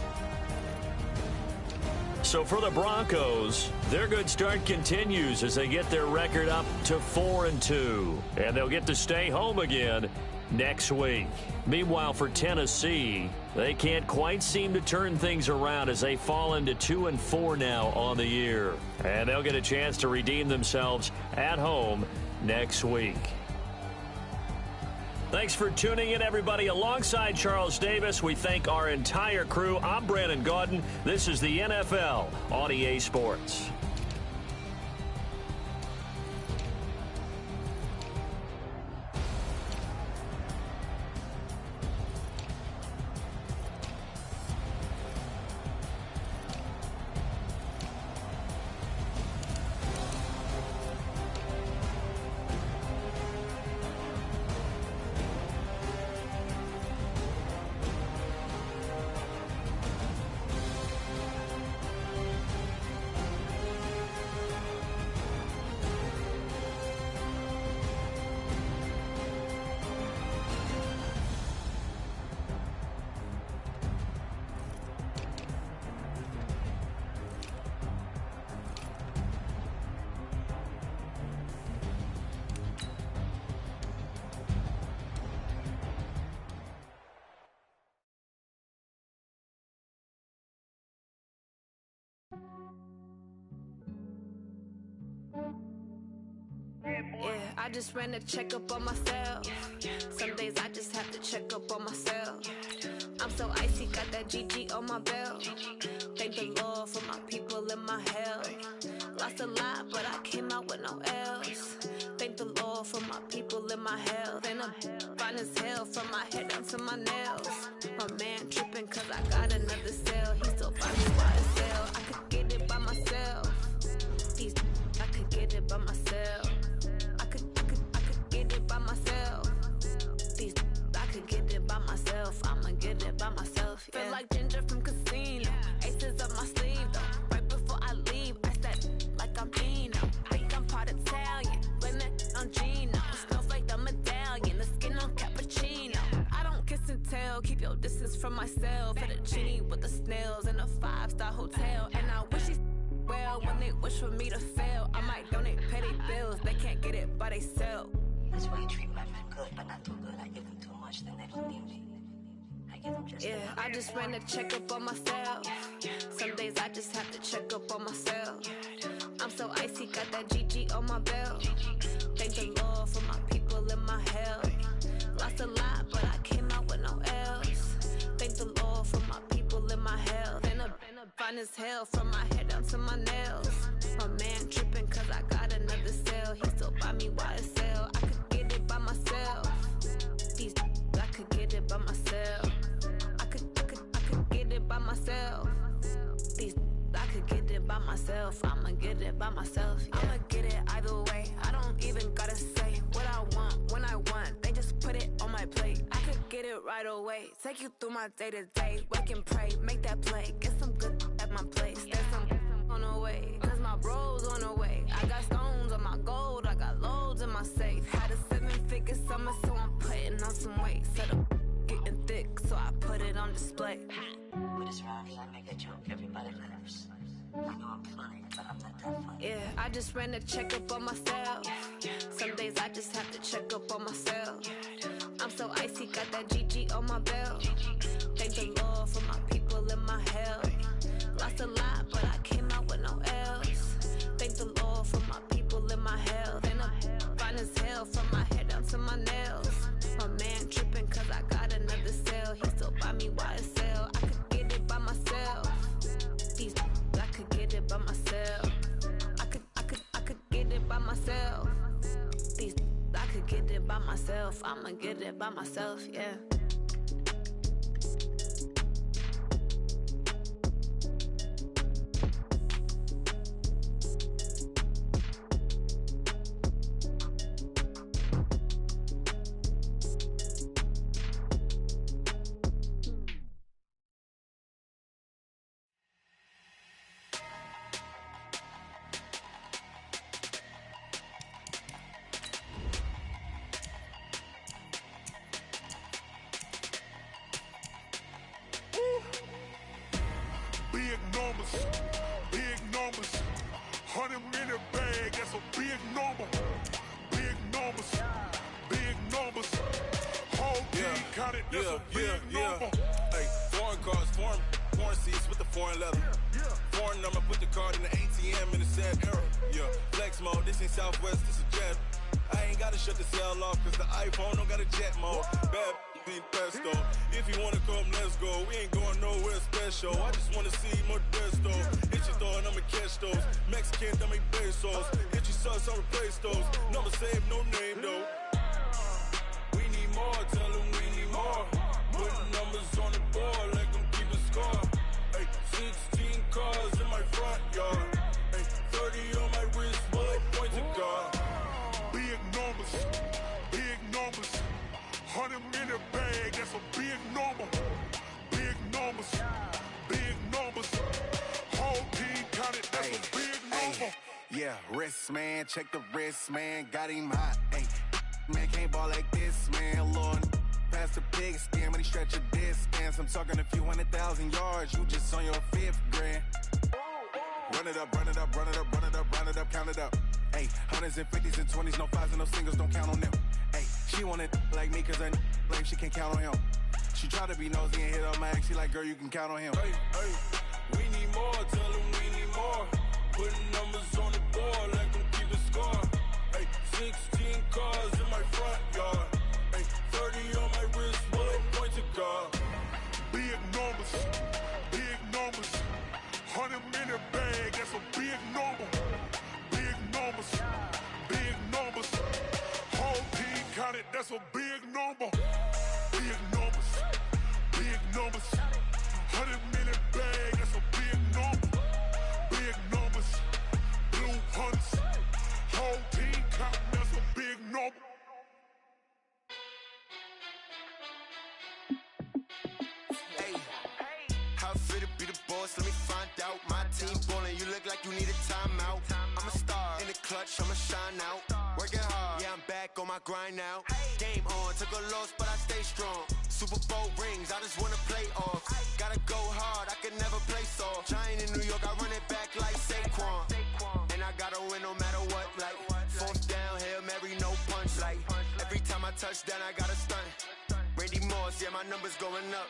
So for the Broncos, their good start continues as they get their record up to 4-2. And they'll get to stay home again next week. Meanwhile, for Tennessee, they can't quite seem to turn things around as they fall into 2-4 now on the year. And they'll get a chance to redeem themselves at home next week. Thanks for tuning in, everybody. Alongside Charles Davis, we thank our entire crew. I'm Brandon Gaudin. This is the NFL on EA Sports. Yeah, I just ran a checkup on myself. Some days I just have to check up on myself. I'm so icy, got that GG on my belt. Thank the Lord for my people and my health. Lost a lot, but I came out with no else. Thank Thank the Lord for my people in my health. And I'm fine as hell from my head down to my nails. My man tripping cause I got another cell. He still buy me by the sale. I could get it by myself. I could get it by myself. I could get it by myself. I could get it by myself. I'ma get it by myself. Yeah. Feel like Ginger from Casino. Aces up my sleeve though. Right before I leave, I said like I'm Dino. Think I'm part Italian. Blame it on Gino. Smells like the medallion. The skin on cappuccino. I don't kiss and tell. Keep your distance from myself. Fettuccine with the snails in a 5-star hotel. And I wish he's well when they wish for me to fail. I might donate petty bills. They can't get it by they sell. That's why you treat women good, but not too good. I give them too much, then they don't need me. I give them just enough. I just ran a check up on myself. Some days I just have to check up on myself. I'm so icy, got that GG on my belt. Thank the Lord for my people in my health. Lost a lot, but I came out with no L's. Thank the Lord for my people in my health. And I'm fine as hell from my head down to my nails. My man tripping cause I got another cell. He still buy me while it's sale. I could get it by myself. I could get it by myself. I could get it by myself. I could get it by myself. I'ma get it by myself. Yeah. I'ma get it either way. I don't even gotta say what I want when I want. They just put it on my plate. I could get it right away. Take you through my day to day. Wake and pray, make that play. Get some good at my place. There's some on the way. Cause my bro's on the way. I got stones on my gold. I got loads in my safe. Had a 7-figure summer, so I'm putting on some weight. Set up getting thick, so I put it on display. With this round here, I make a joke. Everybody laughs. I know I'm funny, but I'm not that funny. Yeah, I just ran a check up on myself. Some days I just have to check up on myself. I'm so icy, got that GG on my belt. Thank the Lord for my people in my health. Lost a lot, but I came out with no L's. Thank the Lord for my people in my health. And I'm fine as hell from my head down to my nails. My man tripping cause I got another cell. He still buy me while it's sale. I could get it by myself. I could get it by myself. I could get it by myself. I could get it by myself. I'ma get it by myself, yeah. Big numbers, 100 in a bag, that's a big number. Big numbers, whole team counted, that's a big number. Hey, foreign cars, foreign seats with the foreign leather. Foreign number, put the card in the ATM in the sad era. Yeah, flex mode, this ain't Southwest, this is jet. I ain't gotta shut the cell off, cause the iPhone don't got a jet mode. Bad being pesto. If you wanna come, let's go. We ain't going nowhere special. I just wanna see Modesto. Hit your thought, I'ma catch those. Mexican, I make pesos. Hit your sauce, I'll replace those. Number save, no name though. We need more, tell them we need more. Putting numbers on the board, like them keep a score. Hey, 16 cars in my front yard. Hey, 30 on my wrist, bullet point to God. Big numbers, 100 in a bag, that's a big number. Big numbers, whole team counted, that's a big number. Yeah, wrist man, check the wrist man, got him hot. Ay, man can't ball like this, man. Lord, past the big scam, and he stretch a distance. I'm talking a few 100,000 yards, you just on your 5th grand. Run it up, count it up. Ay, 100s and 50s and 20s, no 5s and no singles, don't count on them. Ay, she want it like me, cause her blame, she can't count on him. She try to be nosy and hit up my ex, she like, girl, you can count on him. Hey, we need more, tell them we need more. Putting numbers on the board, like them keep a score. Hey, 16 cars in my front yard. Hey, 30 on my wrist, bullet point to God. Big numbers, 100 in a bag, that's a big number. Big numbers, boss, let me find out. My team ballin', you look like you need a timeout. I'm a star, in the clutch, I'ma shine out. Working hard, yeah, I'm back on my grind now. Game on, took a loss, but I stay strong. Super Bowl rings, I just wanna play off. Gotta go hard, I can never play soft. Giant in New York, I run it back like Saquon. And I gotta win no matter what, like fourth down, Hail Mary, no punch. Like every time I touch down, I gotta stunt. Randy Moss, yeah, my numbers going up.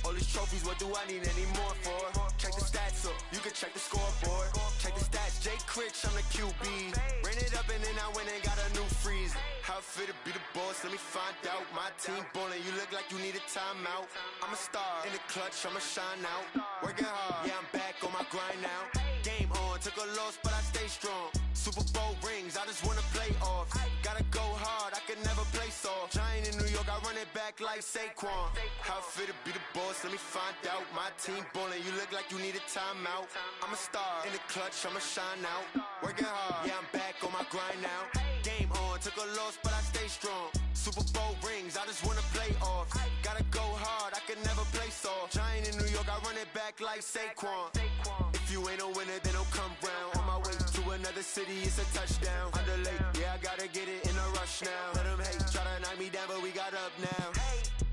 All these trophies, what do I need any more for? Check the stats up, you can check the scoreboard. Check the stats, Jay Critch, I'm the QB. Ran it up and then I went and got a new freeze. How it feel to be the boss, let me find out. My team ballin', you look like you need a timeout. I'm a star, in the clutch, I'ma shine out. Working hard, yeah, I'm back on my grind now. Game on, took a loss, but I stay strong. Super Bowl rings, I just wanna play off. Gotta go hard, I can never play soft. Giant in New York, I run it back like Saquon. How it feel to be the boss, let me find out. My team ballin', you look like you need a timeout. I'm a star, in the clutch, I'ma shine out. Working hard, yeah, I'm back on my grind now. Game on, took a loss, but I stay strong. Super Bowl rings, I just wanna play off. Gotta go hard, I can never play soft. Giant in New York, I run it back like Saquon. If you ain't a winner, then don't come round. On my way to another city, it's a touchdown. Underlay, yeah, I gotta get it in a rush now. Let them hate, try to knock me down, but we got up now.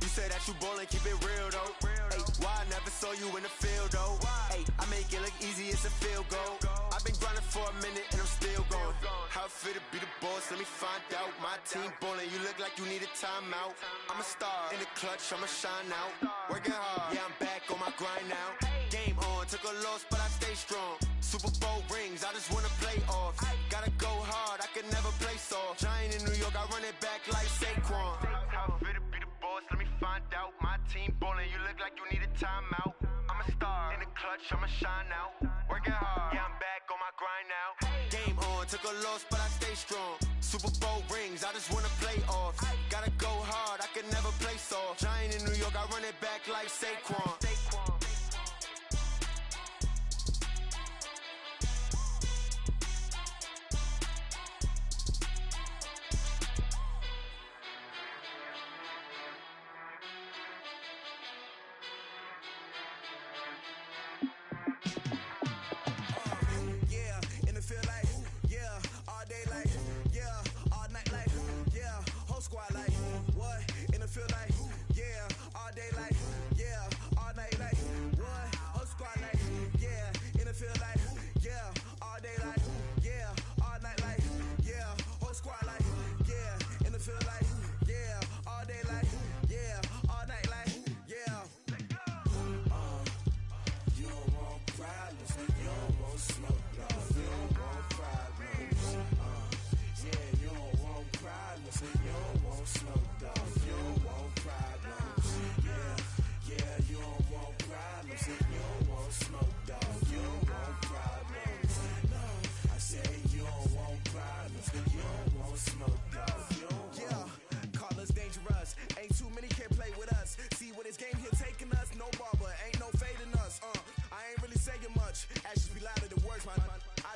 You say that you ballin', keep it real though. Hey, why I never saw you in the field though? Hey, I make it look easy, it's a field goal. I've been grinding for a minute and I'm still going. How it feel to be the boss, let me find out. My team ballin', you look like you need a timeout. I'm a star, in the clutch, I'ma shine out. Working hard, yeah, I'm back on my grind now. Game on, took a loss, but I stay strong. Super Bowl rings, I just wanna play off. Gotta go hard, I can never play soft. Giant in New York, I run it back like Saquon. How it feel to be the boss, let me find out. My team ballin', you look like you need a timeout. I'm a star, in the clutch, I'ma shine out. Working hard, yeah, I'm back on my grind now. Game on, took a loss, but I stay strong. Super Bowl rings, I just wanna play off. Gotta go hard, I can never play soft. Giant in New York, I run it back like Saquon.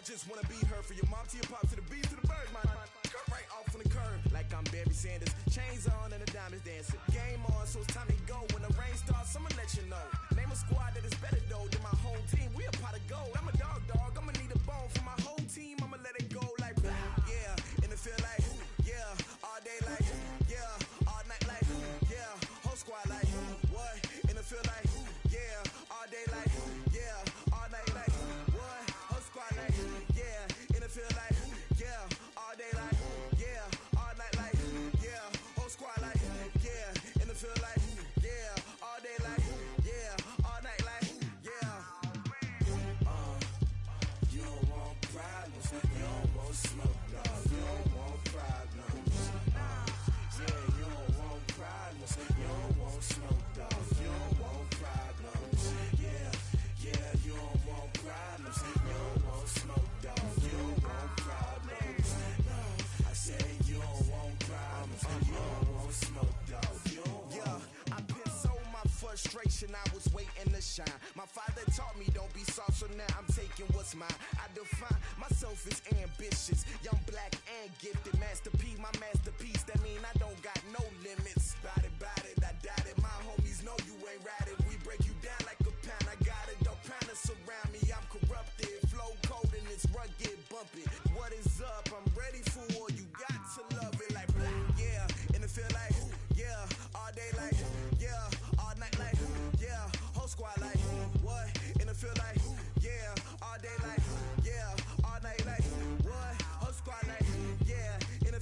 Just wanna be her for your mom to your pop to the beat to the bird, man. Cut right off on the curb like I'm Barry Sanders. Chains on and the diamonds dancing. Game on, so it's time to go. When the rain starts, I'ma let you know. Name a squad that is better though than my whole team. We a pot of gold. I'm a dog. I'ma need a bone for my whole team. I'ma let it go like yeah. In the field like yeah. All day like yeah. All night like yeah. Whole squad like what? In the field like yeah. All day like yeah. All night like what? Whole squad like yeah. In the field like yeah. All day like yeah. All night like yeah. Whole squad like yeah. In the field like yeah. All day like yeah. All night like yeah. You don't want problems. You don't want smoke, dog. You don't want problems. Yeah, you don't want problems. You don't want smoke, dog. You don't want problems. Yeah, you don't want problems. You don't want smoke, dog. You don't want problems. No, I said you don't want problems. You don't want smoke, dog. You don't want. Yeah, I pissed so my frustration. I was waiting to shine. My father taught me don't be soft, so now I'm taking what's mine. I define myself as ambitious, young, black, and gifted. Masterpiece, my masterpiece. That mean I don't got no limits. Bout it, I doubt it. My homies know you ain't ratted. We break you down like a pound. I got it, don't pound us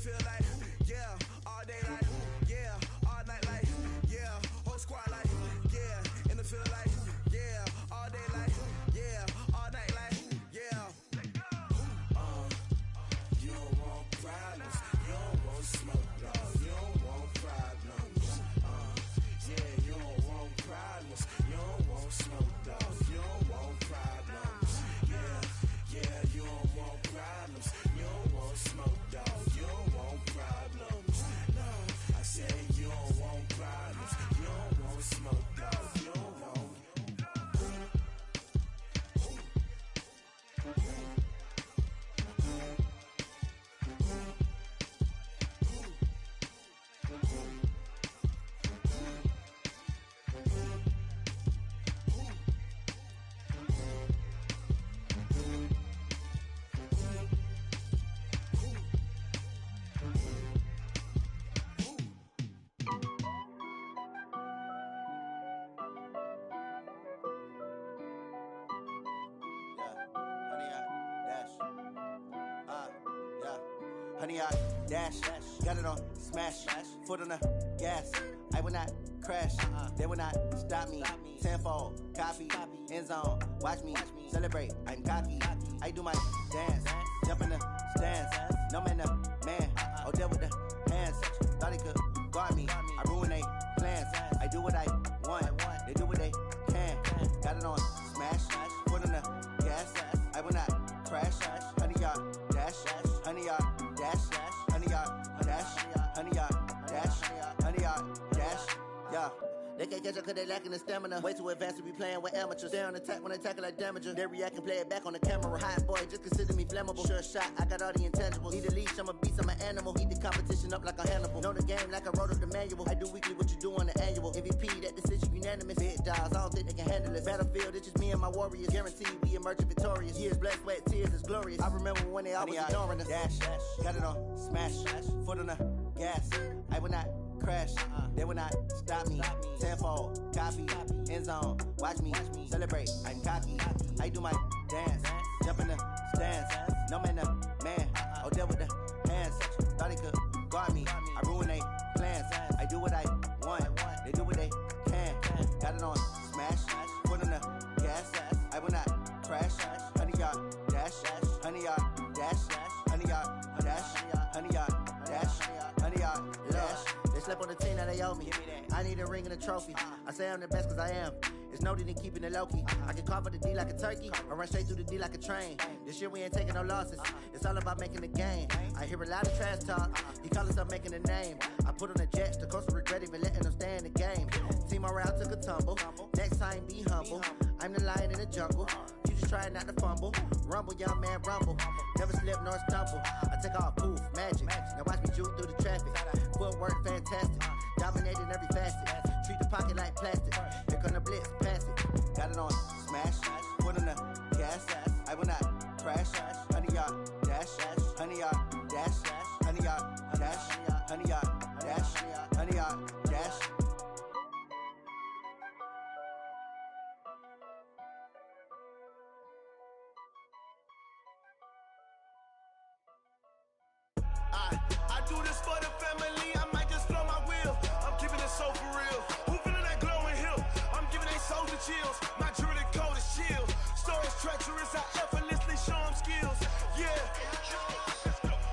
field like, yeah, all day like, yeah, all night like, yeah, whole squad like, yeah, in the field like, yeah, all day like, yeah, all night like, yeah. You don't want problems, you don't want smoke, dog, you don't want problems. Yeah, you don't want problems, you don't want smoke, dog, you don't want problems. Yeah, you don't want problems, you don't want smoke, dog, you don't want problems. No, I said you don't want problems, you don't want smoke, dog, you don't want. Honey, I dash, got it on smash, foot on the gas. I will not crash, they will not stop me. Tenfold, copy, end zone, watch me celebrate. I'm cocky, I do my dance, jump in the stands. No man, the man, oh, deal with the hands. Thought he could guard me, I ruin they plans. I do what I want, they do what they can. Got it on smash, foot on the gas. I will not crash, honey, y'all dash, honey, y'all dash, honey, y'all dash, honey, y'all dash, honey, y'all dash, yeah. They can't catch up cause they lacking the stamina. Way too advanced to be playing with amateurs. Stay on attack when they tackle like damager. They react and play it back on the camera. Hot boy, just consider me flammable. Sure shot, I got all the intangibles. Need a leash, I'm a beast, I'm an animal. Heat the competition up like a Hannibal. Know the game like I wrote up the manual. I do weekly what you do on the annual. MVP, that decision unanimous. Big dogs, I don't think they can handle it. Battlefield, it's just me and my warriors. Guaranteed we emerging victorious. Years, blood, sweat, tears, it's glorious. I remember when they always ignoring us. Dash, got it on smash, foot on the gas. I will not crash, they will not stop me. Tenfold, copy, end zone, watch me celebrate. I'm cocky, I do my dance, jump in the stands. No man, the man, oh, deal with the hands. Thought he could guard me, I ruin they plans. I do what I want, they do what they can. Got it on smash, foot on the gas. I will not crash, honey, y'all dash, honey, y'all dash, honey, y'all dash, honey, y'all dash, honey, y'all dash. They slept on the team that they owe me. I need a ring and a trophy. I say I'm the best cause I am. It's no need in keeping it low key. I can carve up the D like a turkey, or run straight through the D like a train. This year we ain't taking no losses. It's all about making the game. I hear a lot of trash talk. He call himself making a name. I put on the Jets. The coach will regret even letting them stay in the game. Team morale took a tumble. Next time be humble. I'm the lion in the jungle. You just try not to fumble. Rumble, young man, rumble. Never slip nor stumble. I take off, poof, magic. Now watch me juke through the traffic. Footwork fantastic. Dominating every facet. Treat the pocket like plastic. Here come the blitz, pass it. Got it on smash, foot on the gas. I will not crash. Honey, y'all dash, honey, y'all dash, honey, y'all dash, honey, y'all dash, honey, y'all dash. I do this for the family, I might just blow my wheel. I'm keeping it so for real. Who feeling that glowing hill? I'm giving they soldier chills. My jewelry code is chill. Stories treacherous, I effortlessly show them skills. Yeah.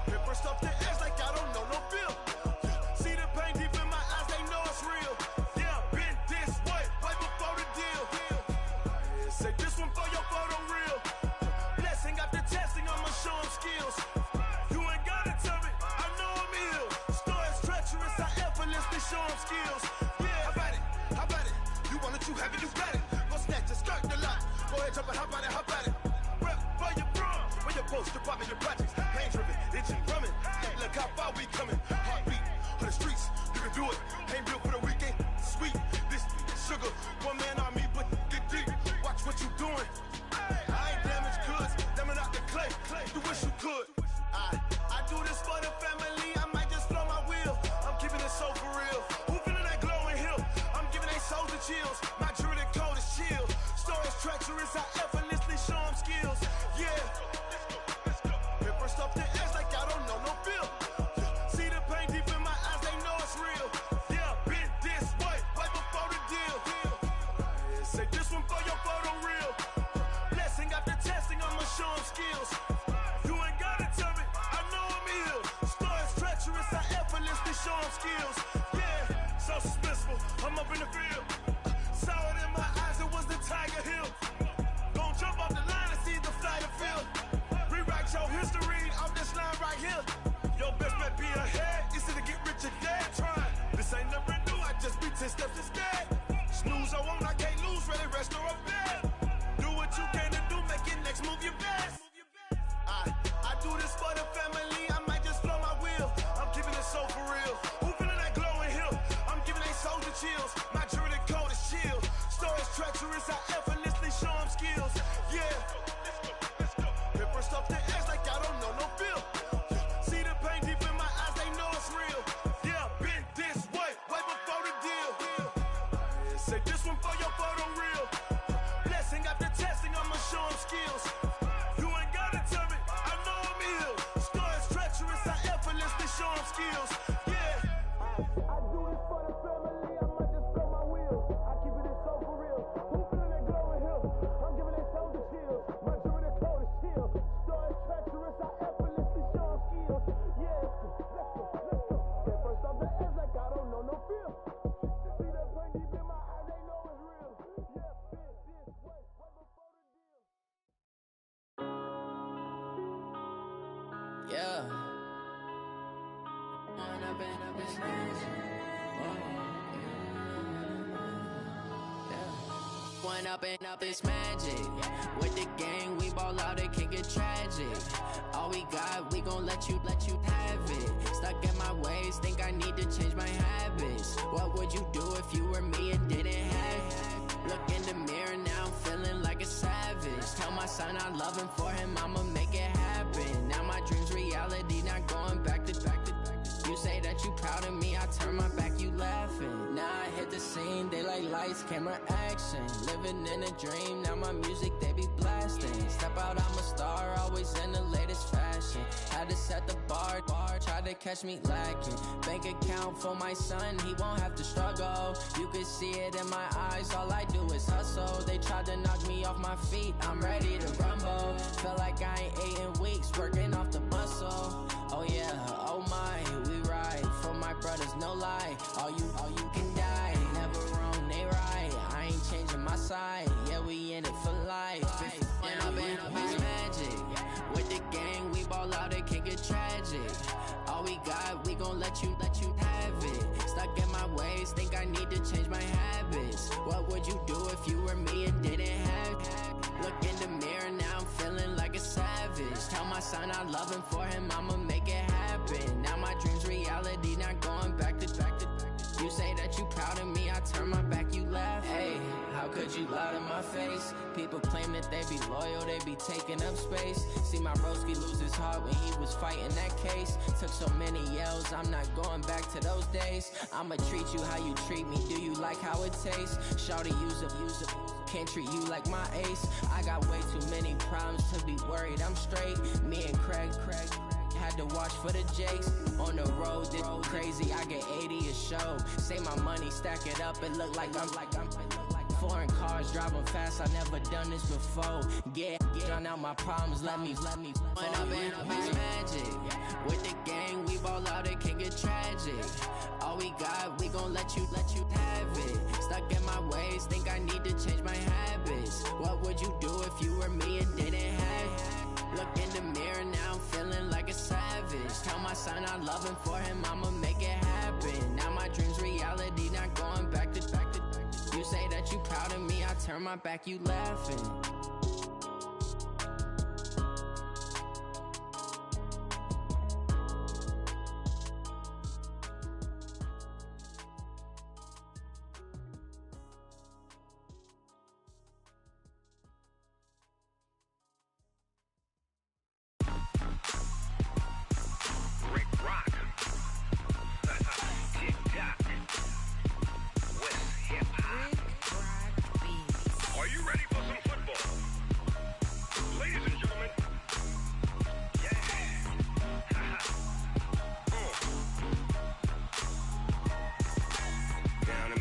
Paper stuff the edge like I don't know no bill. See the pain deep in my eyes, they know it's real. Yeah, been this way, way before the deal. Say this one for your photo reel. Blessing after testing, I'ma show them skills. Show them skills. Yeah, how about it? How about it? You want it, you have it, you got it. Go snatch it, skirt the lot. Go ahead, jump it, how about it? How about it? Rep for your prom, for your poster, popping your projects. Pain driven, itching, drumming. Look how far we coming. Heartbeat on the streets, you can do it. Ain't built for the weekend. Sweet, this sugar. One man army, but get deep. Watch what you doing. I ain't damaged goods, damn it out the clay. You wish you could. I do this for the family. I might just blow my wheel. I'm keeping it so for real. Who feeling that glowing hill? I'm giving they soldier chills. My jewelry code is chill. Stories treacherous, I effortlessly show them skills. Yeah. Paper stuff the edge like I don't know no bill. feel. See that pain deep in my eyes, they know it's real. Yeah, been this way, way before the deal. Yeah. One up and up is magic. With the gang, we ball out, it can get tragic. All we got, we gon' let you have it. Stuck in my ways, think I need to change my habits. What would you do if you were me and didn't have it? Look in the mirror, now I'm feeling like a savage. Tell my son I love him, for him I'ma make it happen. Now my dream's reality, not going back to. You say that you proud of me, I turn my back, you laughing. Now I hit the scene, they like lights, camera, action. Living in a dream, now my music, they be blasting. Step out, I'm a star, always in the latest fashion. Had to set the bar, tried to catch me lacking. Bank account for my son, he won't have to struggle. You can see it in my eyes, all I do is hustle. They tried to knock me off my feet, I'm ready to rumble. Feel like I ain't ate in weeks, working off the muscle. Oh yeah, oh my, we ride for my brothers, no lie. All you can die, never wrong, they right. I ain't changing my side, yeah, we in it for life. And up is magic. With the gang, we ball out, it can get tragic. All we got, we gon' let you have it. Stuck in my ways, think I need to change my habits. What would you do if you were me and didn't have it? Look in the mirror, now I'm feeling like a savage. Tell my son I love him, for him I'ma make it happen. Now my dream's reality, not going back to. You say that you proud of me, I turn my back, you laugh. Hey, how could you lie to my face? People claim that they be loyal, they be taking up space. See my broski lose his heart when he was fighting that case. Took so many yells, I'm not going back to those days. I'ma treat you how you treat me, do you like how it tastes? Shawty, use it, can't treat you like my ace. I got way too many problems to be worried, I'm straight. Me and Craig had to watch for the Jakes. On the road, this crazy, I get 80 a show. Say my money, stack it up, it look like I'm foreign cars, driving fast, I never done this before. Drown out my problems, let me One up is magic. With the gang, we ball out, it can get tragic. All we got, we gon' let you have it. Stuck in my ways, think I need to change my habits. What would you do if you were me and didn't have it? Look in the mirror, now I'm feeling like a savage. Tell my son I love him, for him I'ma make it happen. Now my dream's reality, not going back to. You say that you proud of me, I turn my back, you laughing.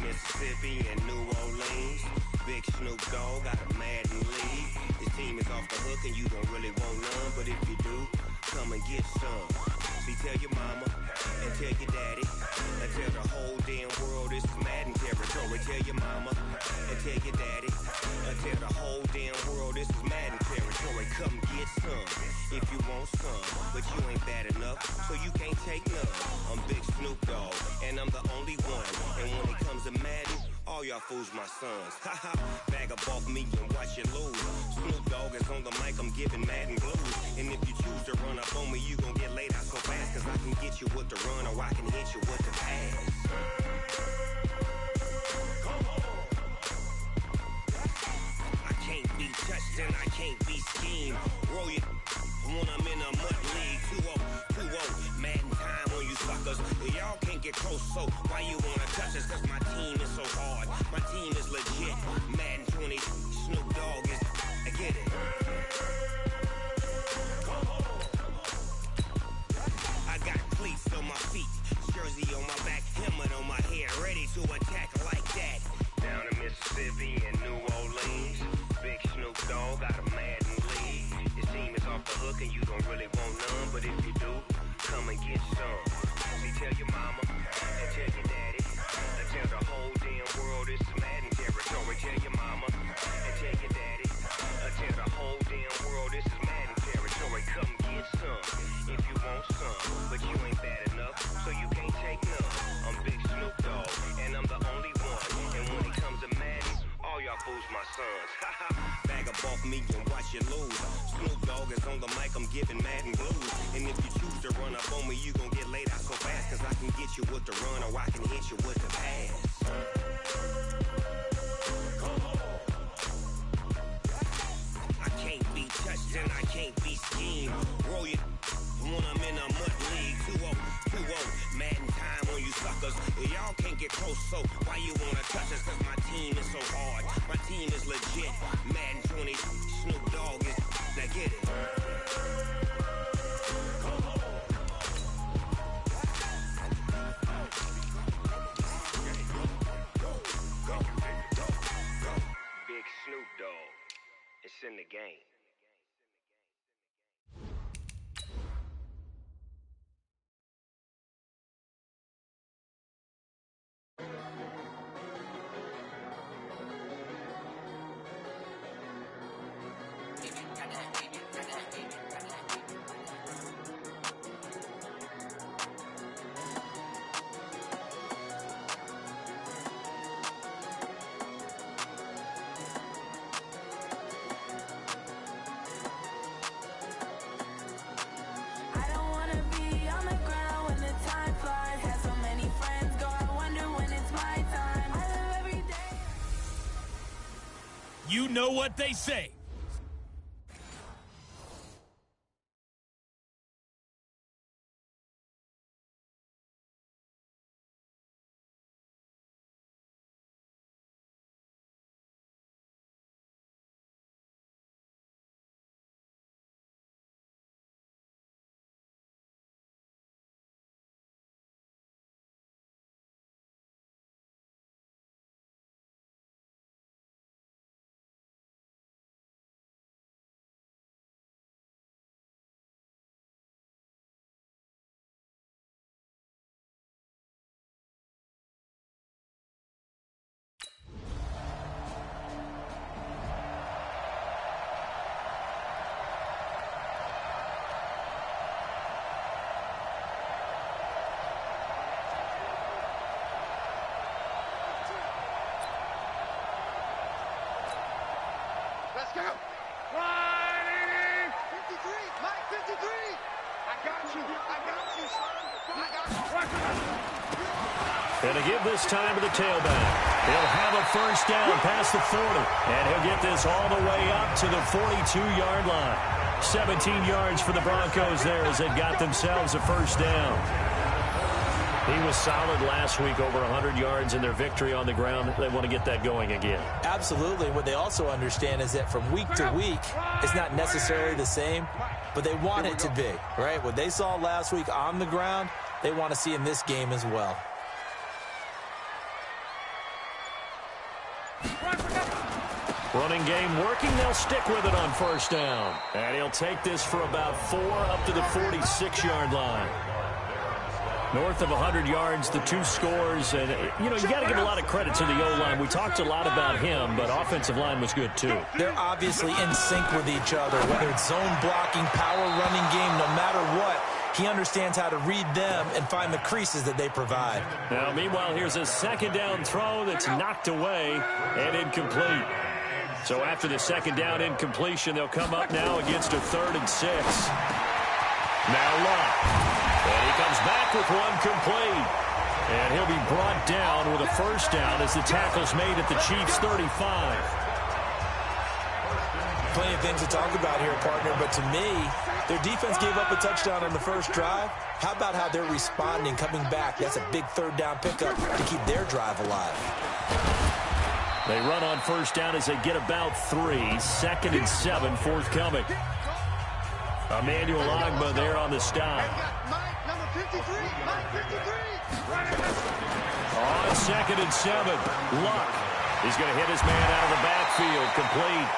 Mississippi and New Orleans. Big Snoop Dogg got a Madden league. His team is off the hook and you don't really want none, but if you do, come and get some. See, tell your mama and tell your daddy and tell the whole damn world this is Madden territory. Tell your mama and tell your daddy and tell the whole damn world this is Madden territory. Come get some if you want some, but you ain't bad enough, so you can't take none. I'm Big Snoop Dogg and I'm the only one. And when it comes to Madden, all y'all fools my sons. Haha, bag up off me and watch you lose. Snoop Dogg is on the mic, I'm giving Madden blues. And if you choose to run up on me, you gon' get laid out so fast. Cause I can get you with the run or I can hit you with the pass. Come on. I can't be touched and I can't be schemed. Roll you when I'm in a mud league. 2-0, Madden time on you suckers. Y'all can't get close, so why you wanna touch us? Cause my team is so hard, my team is legit. Madden 20, Snoop Dogg is, I get it. Come on. I got cleats on my feet, jersey on my back, helmet on my head, ready to attack like that. Down in Mississippi and New Orleans, Big Snoop Dogg got a Madden league. His team is off the hook and you don't really want none, but if you do, come and get some. See, tell your mama and tell your daddy Tell the whole damn world this is Madden territory. Tell your mama and tell your daddy. Tell the whole damn world this is Madden territory. Come get some if you want some, but you ain't bad enough, so you can't take none. I'm Big Snoop Dogg, and I'm the only one. And when it comes to Madden, all y'all fools my sons. Bag up off me and watch you lose. Snoop Dogg is on the mic, I'm giving Madden blues. And if you choose to run up on me, you gon' get laid out so fast. Cause I can get you with the run or I can hit you with the pass. I can't be touched and I can't be schemed. Roll you when I'm in a mud league. 2-0, Madden time on you suckers. Y'all can't get close, so why you wanna touch us? Cause my team is so hard. My team is legit. Madden 20, Snoop Dogg is, now get it. Big Snoop Dogg, it's in the game. You know what they say. Let's go. Right, 53, Mike, 53. I got you, son. I got you. And to give this time to the tailback. He'll have a first down past the 40. And he'll get this all the way up to the 42-yard line. 17 yards for the Broncos there as they got themselves a first down. He was solid last week, over 100 yards in their victory on the ground. They want to get that going again. Absolutely. What they also understand is that from week to week, it's not necessarily the same, but they want it to be, right? What they saw last week on the ground, they want to see in this game as well. Running game working. They'll stick with it on first down. And he'll take this for about 4 up to the 46-yard line. North of 100 yards, the 2 scores. And, you know, you got to give a lot of credit to the O-line. We talked a lot about him, but offensive line was good, too. They're obviously in sync with each other, whether it's zone blocking, power running game, no matter what. He understands how to read them and find the creases that they provide. Now, meanwhile, here's a second down throw that's knocked away and incomplete. So after the second down incompletion, they'll come up now against a 3rd and 6. Now Luck. And he comes back with one complete. And he'll be brought down with a first down as the tackle's made at the Chiefs' 35. Plenty of things to talk about here, partner, but to me, their defense gave up a touchdown on the first drive. How about how they're responding, coming back? That's a big 3rd down pickup to keep their drive alive. They run on first down as they get about 3. 2nd and 7 forthcoming. Emmanuel Ogbah there on the stop. Mike, number 53, Mike, 53. On 2nd and 7, Luck. He's going to hit his man out of the backfield, complete.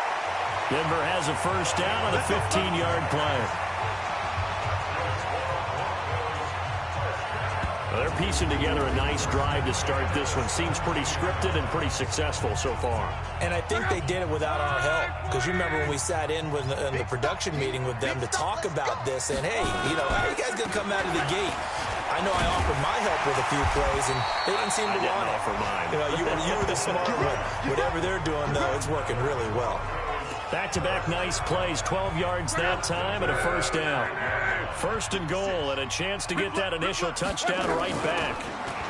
Denver has a first down on a 15-yard play. Well, they're piecing together a nice drive to start this one. Seems pretty scripted and pretty successful so far. And I think they did it without our help. Because you remember when we sat in the production meeting with them to talk about this, and hey, you know, how are you guys going to come out of the gate? I know I offered my help with a few plays, and they didn't seem to want it. Offer mine. You know, you were the smart one. Whatever they're doing, though, it's working really well. Back-to-back nice plays, 12 yards that time and a first down. First and goal and a chance to get that initial touchdown right back.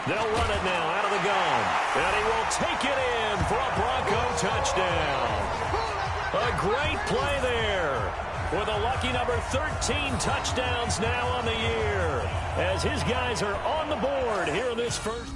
They'll run it now out of the gun. And he will take it in for a Bronco touchdown. A great play there with a lucky number 13 touchdowns now on the year as his guys are on the board here in this first.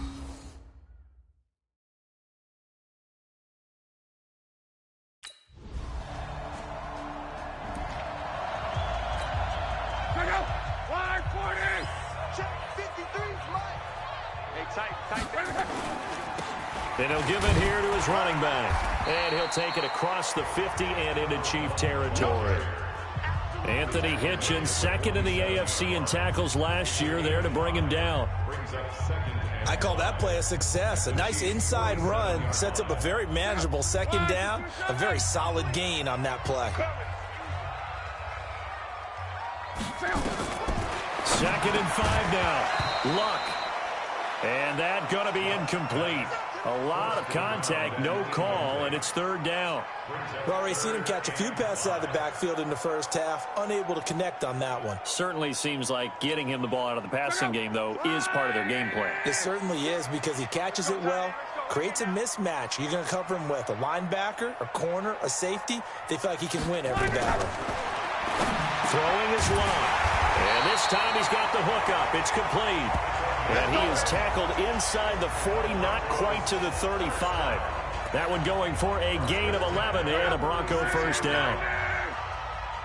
And he'll give it here to his running back. And he'll take it across the 50 and into Chief territory. Anthony Hitchens, second in the AFC in tackles last year, there to bring him down. I call that play a success. A nice inside run sets up a very manageable second down. A very solid gain on that play. Second and 5 now. Luck. And that going to be incomplete. A lot of contact, no call, and it's third down. We've already seen him catch a few passes out of the backfield in the first half, unable to connect on that one. Certainly seems like getting him the ball out of the passing game, though, is part of their game plan. It certainly is because he catches it well, creates a mismatch. You're going to cover him with a linebacker, a corner, a safety. They feel like he can win every battle. Throwing is long. And this time he's got the hook up. It's complete. And he is tackled inside the 40, not quite to the 35. That one going for a gain of 11 and a Bronco first down.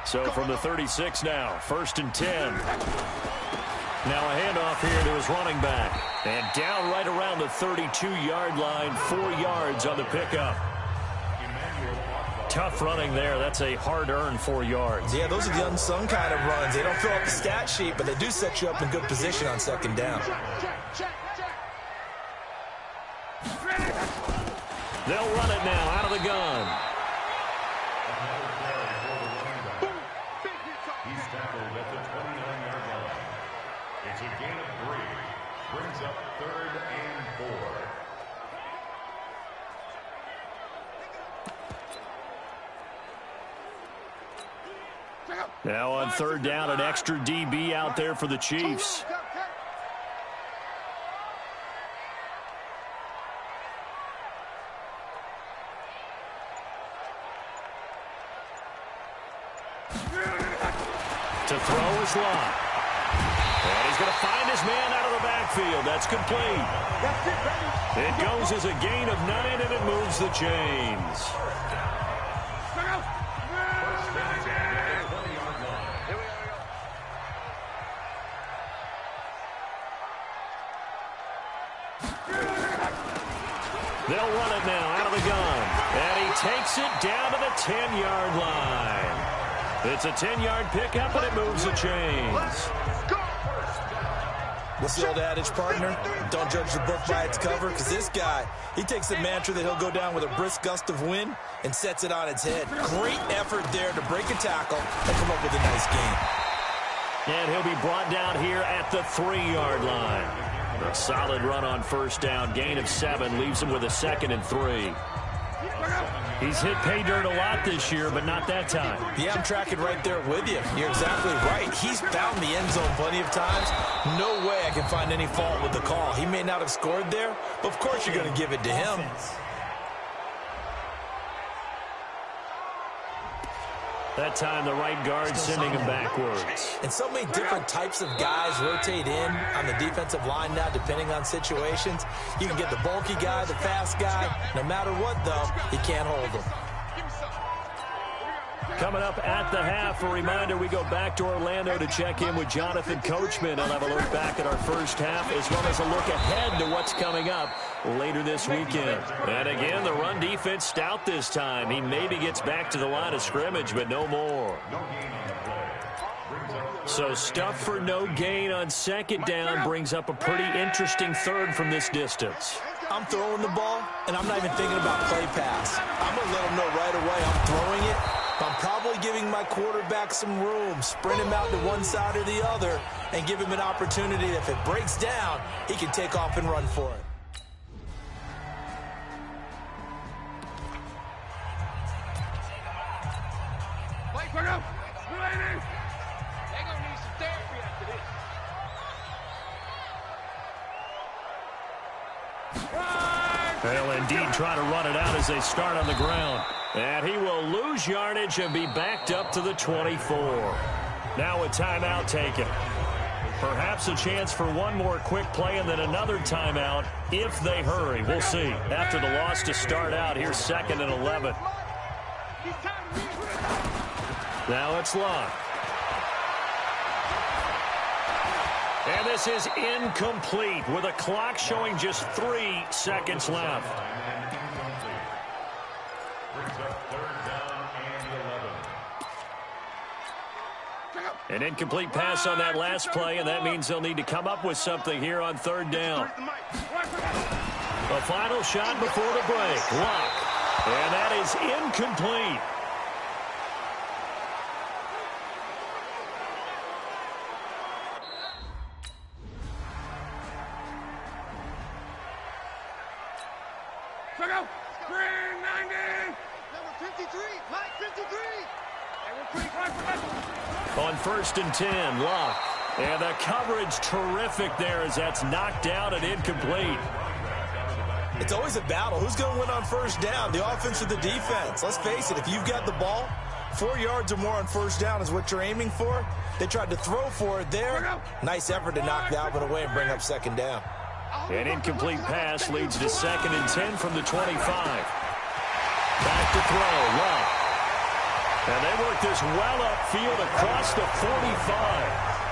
So from the 36 now, first and 10. Now a handoff here to his running back. And down right around the 32-yard line, 4 yards on the pickup. Tough running there. That's a hard-earned 4 yards. Yeah, those are the unsung kind of runs. They don't fill up the stat sheet, but they do set you up in good position on second down. They'll run it now out of the gun. He's tackled at the 29-yard line. It's a gain of 3. Brings up third and 4. Now on third down, an extra DB out there for the Chiefs. To throw is Lott. And he's going to find his man out of the backfield. That's complete. It goes as a gain of 9, and it moves the chains. They'll run it now out of the gun. And he takes it down to the 10-yard line. It's a 10-yard pickup, and it moves the chains. What's the old adage, partner? Don't judge the book by its cover, because this guy, he takes the mantra that he'll go down with a brisk gust of wind and sets it on its head. Great effort there to break a tackle and come up with a nice gain. And he'll be brought down here at the 3-yard line. A solid run on first down. Gain of 7 leaves him with a 2nd and 3. He's hit pay dirt a lot this year, but not that time. Yeah, I'm tracking right there with you. You're exactly right. He's found the end zone plenty of times. No way I can find any fault with the call. He may not have scored there, but of course you're going to give it to him. That time the right guard sending him backwards. And so many different types of guys rotate in on the defensive line now, depending on situations. You can get the bulky guy, the fast guy. No matter what, though, he can't hold him. Coming up at the half, a reminder, we go back to Orlando to check in with Jonathan Coachman. He'll have a look back at our first half, as well as a look ahead to what's coming up later this weekend. And again, the run defense stout this time. He maybe gets back to the line of scrimmage, but no more. So stuff for no gain on second down brings up a pretty interesting third from this distance. I'm throwing the ball, and I'm not even thinking about play pass. I'm going to let him know right away I'm throwing it. I'm probably giving my quarterback some room, sprint him out to one side or the other, and give him an opportunity that if it breaks down, he can take off and run for it. Quick up! Ladies! They're going to need some therapy after this. They'll indeed try to run it out as they start on the ground. And he will lose yardage and be backed up to the 24. Now a timeout taken. Perhaps a chance for one more quick play and then another timeout if they hurry. We'll see. After the loss to start out, here's 2nd and 11. Now it's Locke. And this is incomplete with a clock showing just 3 seconds left. An incomplete pass on that last play, and that means they'll need to come up with something here on 3rd down. A final shot before the break. Locke. And that is incomplete. Green 90! Number 53, Mike 53! On 1st and 10, Locke. And the coverage terrific there as that's knocked down and incomplete. It's always a battle. Who's going to win on 1st down, the offense or the defense? Let's face it, if you've got the ball, 4 yards or more on 1st down is what you're aiming for. They tried to throw for it there. Nice effort to knock that one away and bring up 2nd down. An incomplete pass leads to 2nd and 10 from the 25. Back to throw, Locke. And they work this well upfield across the 45.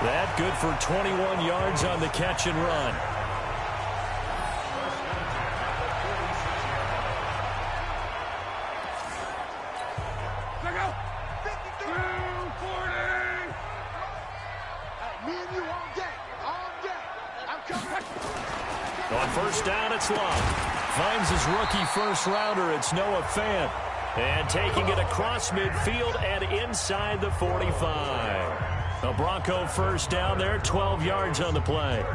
That good for 21 yards on the catch and run. On 1st down, it's Locke. Finds his rookie first-rounder. It's Noah Fant. And taking it across midfield and inside the 45. A Bronco 1st down there, 12 yards on the play.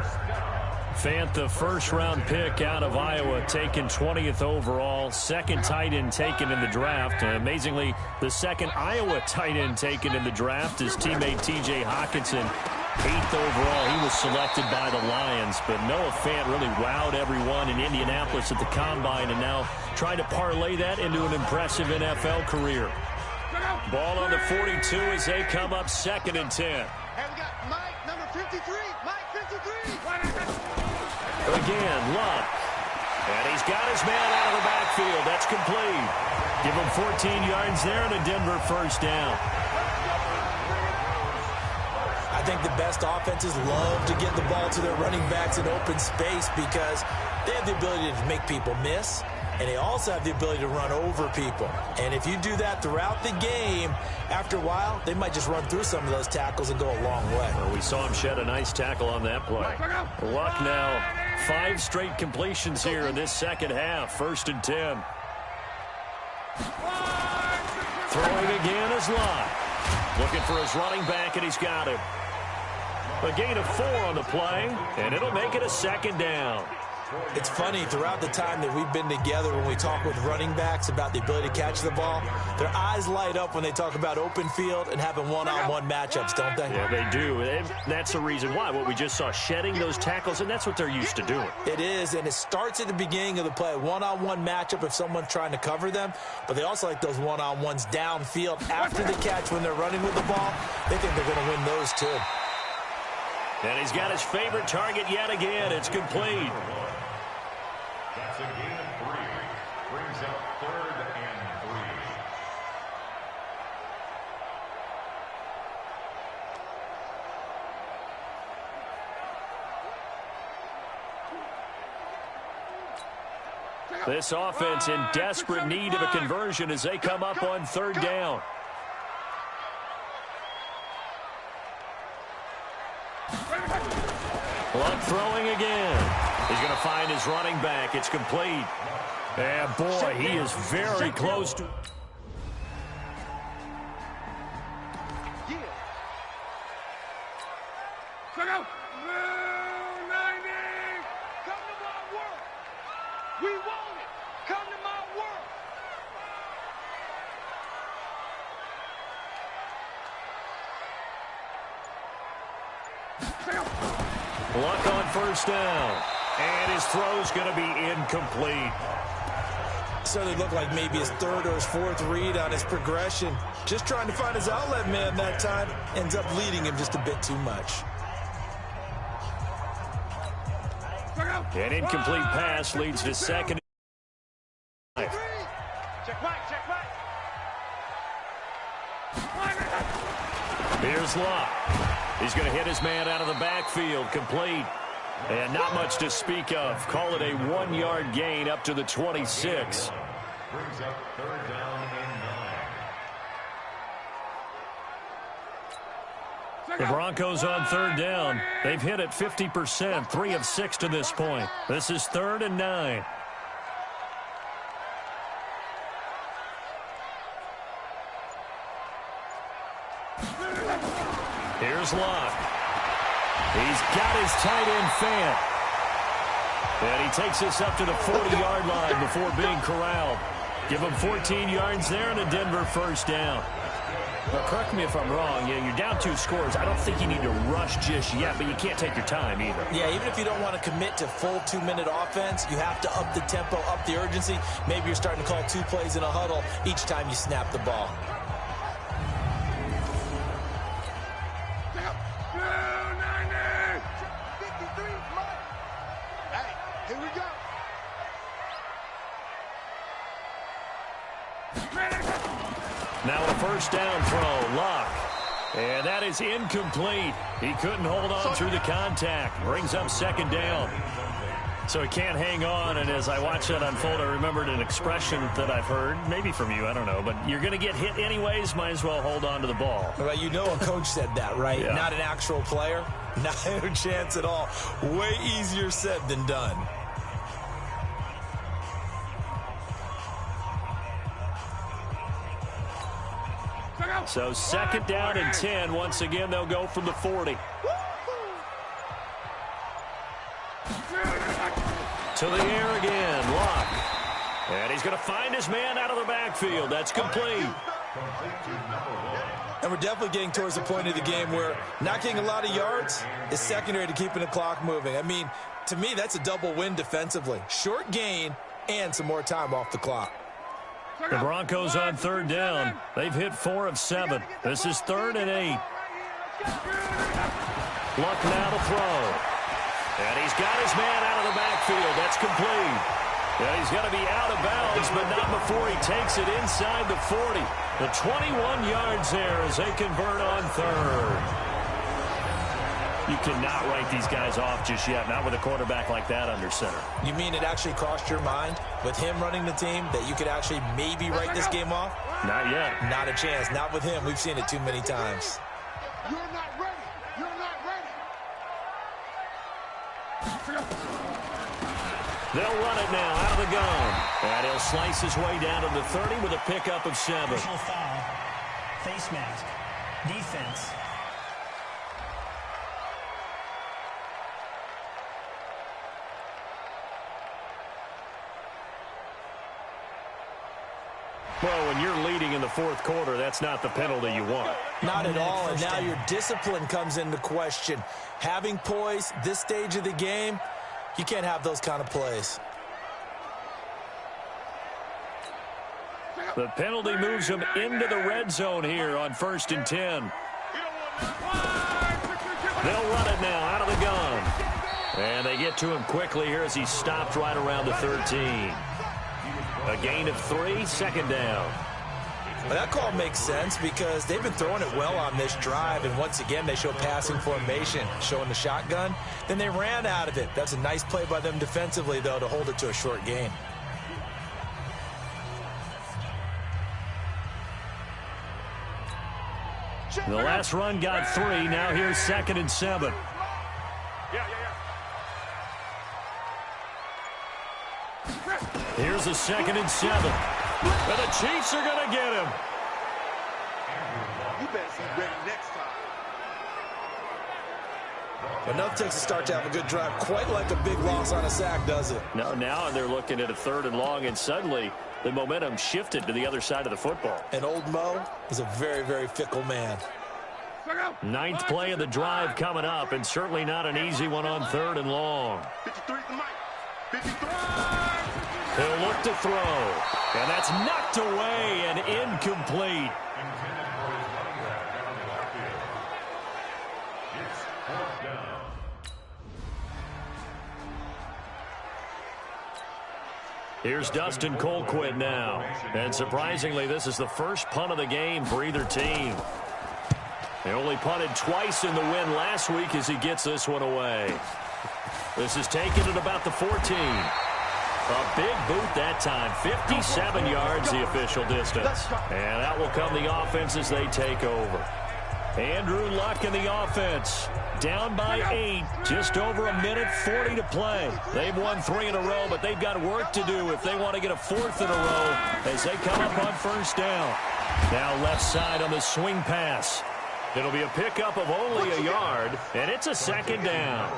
Fant, the first-round pick out of Iowa, taken 20th overall. 2nd tight end taken in the draft. Amazingly, the 2nd Iowa tight end taken in the draft is teammate T.J. Hockenson. 8th overall, he was selected by the Lions. But Noah Fant really wowed everyone in Indianapolis at the Combine and now trying to parlay that into an impressive NFL career. Ball on the 42 as they come up 2nd and 10. And we got Mike, number 53. Mike, 53. Again, Locke. And he's got his man out of the backfield. That's complete. Give him 14 yards there and a Denver 1st down. I think the best offenses love to get the ball to their running backs in open space because they have the ability to make people miss, and they also have the ability to run over people. And if you do that throughout the game, after a while, they might just run through some of those tackles and go a long way. Well, we saw him shed a nice tackle on that play. Luck now, 5 straight completions here in this second half. 1st and 10. Throwing again is Locke. Looking for his running back, and he's got him. A gain of 4 on the play, and it'll make it a 2nd down. It's funny, throughout the time that we've been together when we talk with running backs about the ability to catch the ball, their eyes light up when they talk about open field and having one-on-one matchups, don't they? Yeah, they do. And that's the reason why. What we just saw, shedding those tackles, and that's what they're used to doing. It is, and it starts at the beginning of the play, one-on-one matchup if someone's trying to cover them, but they also like those one-on-ones downfield after the catch when they're running with the ball. They think they're going to win those too. And he's got his favorite target yet again. It's complete. That's a gain of 3. Brings up 3rd and 3. This offense in desperate need of a conversion as they come up on 3rd down. Luck throwing again. He's going to find his running back. It's complete. And, boy, he is very close to... Check out. 90. Come to my world. We want it. Come to my world. Luck on first down. And his throw's going to be incomplete. Certainly looked like maybe his third or his fourth read on his progression. Just trying to find his outlet man that time. Ends up leading him just a bit too much. An incomplete pass leads to second. Check right, check right. Here's Luck. He's going to hit his man out of the backfield. Complete. And not much to speak of. Call it a 1-yard gain up to the 26. Brings up third down and 9. The Broncos on third down. They've hit it 50%, 3 of 6 to this point. This is 3rd and 9. Here's Luck. He's got his tight end Fant. And he takes us up to the 40-yard line before being corralled. Give him 14 yards there and a Denver first down. Now, correct me if I'm wrong. Yeah, you're down 2 scores. I don't think you need to rush just yet, but you can't take your time either. Yeah, even if you don't want to commit to full 2-minute offense, you have to up the tempo, up the urgency. Maybe you're starting to call 2 plays in a huddle each time you snap the ball. Here we go. Now a first down throw, Luck. And that is incomplete. He couldn't hold on through the contact. Brings up second down. So he can't hang on, and as I watch that unfold, I remembered an expression that I've heard, maybe from you, I don't know, but you're going to get hit anyways, might as well hold on to the ball. Well, you know a coach said that, right? Yeah. Not an actual player. Not a chance at all. Way easier said than done. So second down and 10. Once again, they'll go from the 40. To the air again, Luck. And he's going to find his man out of the backfield. That's complete. And we're definitely getting towards the point of the game where not getting a lot of yards is secondary to keeping the clock moving. I mean, to me, that's a double win defensively. Short gain and some more time off the clock. The Broncos on third down. They've hit 4 of 7. This is 3rd and 8. Luck now to throw. And he's got his man out of the backfield. That's complete. And he's going to be out of bounds, but not before he takes it inside the 40. The 21 yards there as they convert on third. You cannot write these guys off just yet, not with a quarterback like that under center. You mean it actually crossed your mind with him running the team that you could actually maybe write this game off? Not yet. Not a chance. Not with him. We've seen it too many times. You're not ready. You're not ready. They'll run it now out of the gun. And he'll slice his way down to the 30 with a pickup of 7. Personal foul. Face mask. Defense. Well, when you're leading in the 4th quarter, that's not the penalty you want. Not at all, and now your discipline comes into question. Having poise this stage of the game, you can't have those kind of plays. The penalty moves him into the red zone here on 1st and 10. They'll run it now out of the gun. And they get to him quickly here as he's stopped right around the 13. A gain of 3, second down. Well, that call makes sense because they've been throwing it well on this drive, and once again they show passing formation, showing the shotgun. Then they ran out of it. That's a nice play by them defensively, though, to hold it to a short gain. The last run got 3. Now here's 2nd and 7. Here's a 2nd and 7. And the Chiefs are going to get him. You better be ready next time. Enough takes a start to have a good drive. Quite like a big loss on a sack, does it? No, now they're looking at a 3rd and long, and suddenly the momentum shifted to the other side of the football. And old Mo is a very, very fickle man. 9th play of the drive coming up, and certainly not an easy one on 3rd and long. 53 the mic. 53. He'll look to throw, and that's knocked away and incomplete. Here's Dustin Colquitt now. And surprisingly, this is the first punt of the game for either team. They only punted twice in the win last week as he gets this one away. This is taken at about the 14. A big boot that time. 57 yards the official distance. And that will come the offense as they take over. Andrew Luck in the offense. Down by 8. Just over 1:40 to play. They've won 3 in a row, but they've got work to do if they want to get a 4th in a row as they come up on 1st down. Now left side on the swing pass. It'll be a pickup of only a yard, and it's a 2nd down.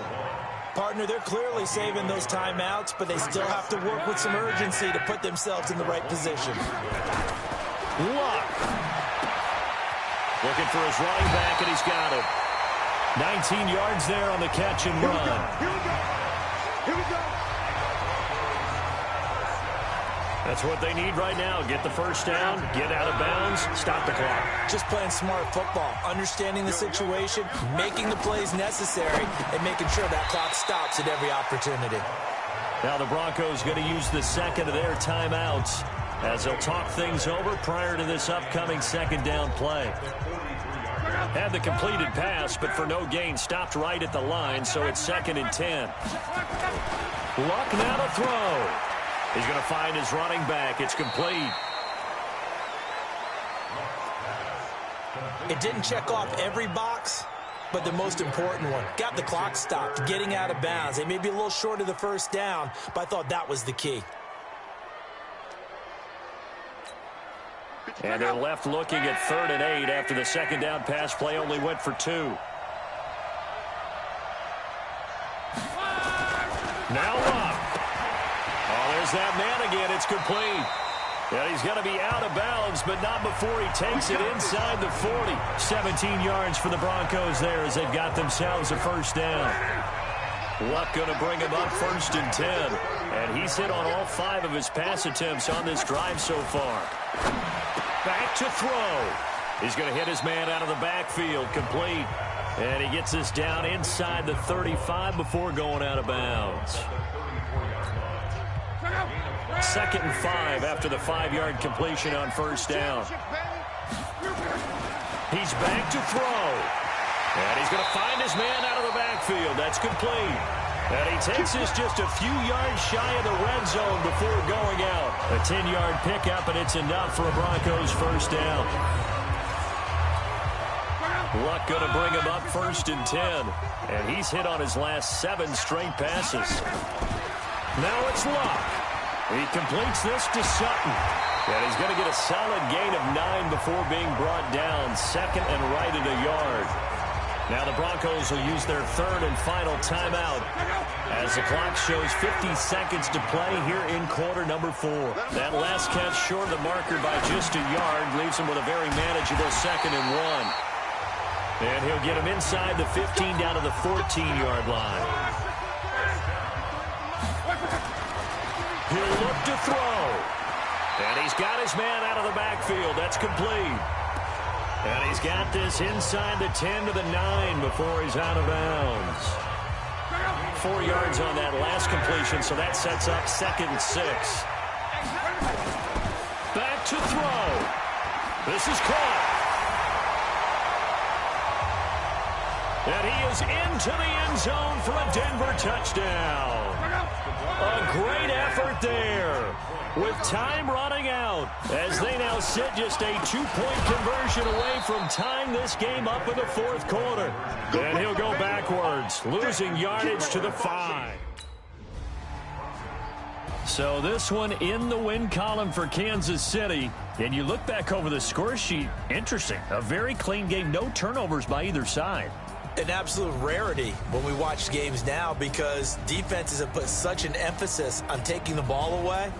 Partner, they're clearly saving those timeouts, but they still have to work with some urgency to put themselves in the right position. Luck. Looking for his running back, and he's got it. 19 yards there on the catch and run. Here we go. Here we go. That's what they need right now. Get the 1st down, get out of bounds, stop the clock. Just playing smart football, understanding the situation, making the plays necessary, and making sure that clock stops at every opportunity. Now the Broncos going to use the 2nd of their timeouts as they'll talk things over prior to this upcoming 2nd down play. Had the completed pass, but for no gain, stopped right at the line, so it's 2nd and 10. Luck now to throw. He's going to find his running back. It's complete. It didn't check off every box, but the most important one. Got the clock stopped, getting out of bounds. They may be a little short of the 1st down, but I thought that was the key. And they're left looking at 3rd and 8 after the 2nd down pass play only went for 2. Now Luck. Oh, there's that man again. It's complete. And he's going to be out of bounds, but not before he takes it inside the 40. 17 yards for the Broncos there as they've got themselves a 1st down. Luck going to bring him up 1st and 10. And he's hit on all 5 of his pass attempts on this drive so far. Back to throw. He's going to hit his man out of the backfield. Complete. And he gets this down inside the 35 before going out of bounds. 2nd and 5 after the 5-yard completion on 1st down. He's back to throw. And he's going to find his man out of the backfield. That's complete. And he takes this just a few yards shy of the red zone before going out. A 10-yard pickup, and it's enough for a Broncos 1st down. Luck going to bring him up 1st and 10. And he's hit on his last 7 straight passes. Now it's Luck. He completes this to Sutton. And he's going to get a solid gain of 9 before being brought down. 2nd and right at a yard. Now the Broncos will use their 3rd and final timeout as the clock shows 50 seconds to play here in quarter number 4. That last catch short of the marker by just a yard leaves him with a very manageable 2nd and 1. And he'll get him inside the 15 down to the 14-yard line. He'll look to throw. And he's got his man out of the backfield. That's complete. And he's got this inside the 10 to the 9 before he's out of bounds. 4 yards on that last completion, so that sets up 2nd and 6. Back to throw. This is caught. And he is into the end zone for a Denver touchdown. A great effort there with time running out as they now sit just a 2-point conversion away from tying this game up in the fourth quarter. And he'll go backwards, losing yardage to the 5. So this one in the win column for Kansas City. And you look back over the score sheet, interesting. A very clean game, no turnovers by either side. An absolute rarity when we watch games now because defenses have put such an emphasis on taking the ball away.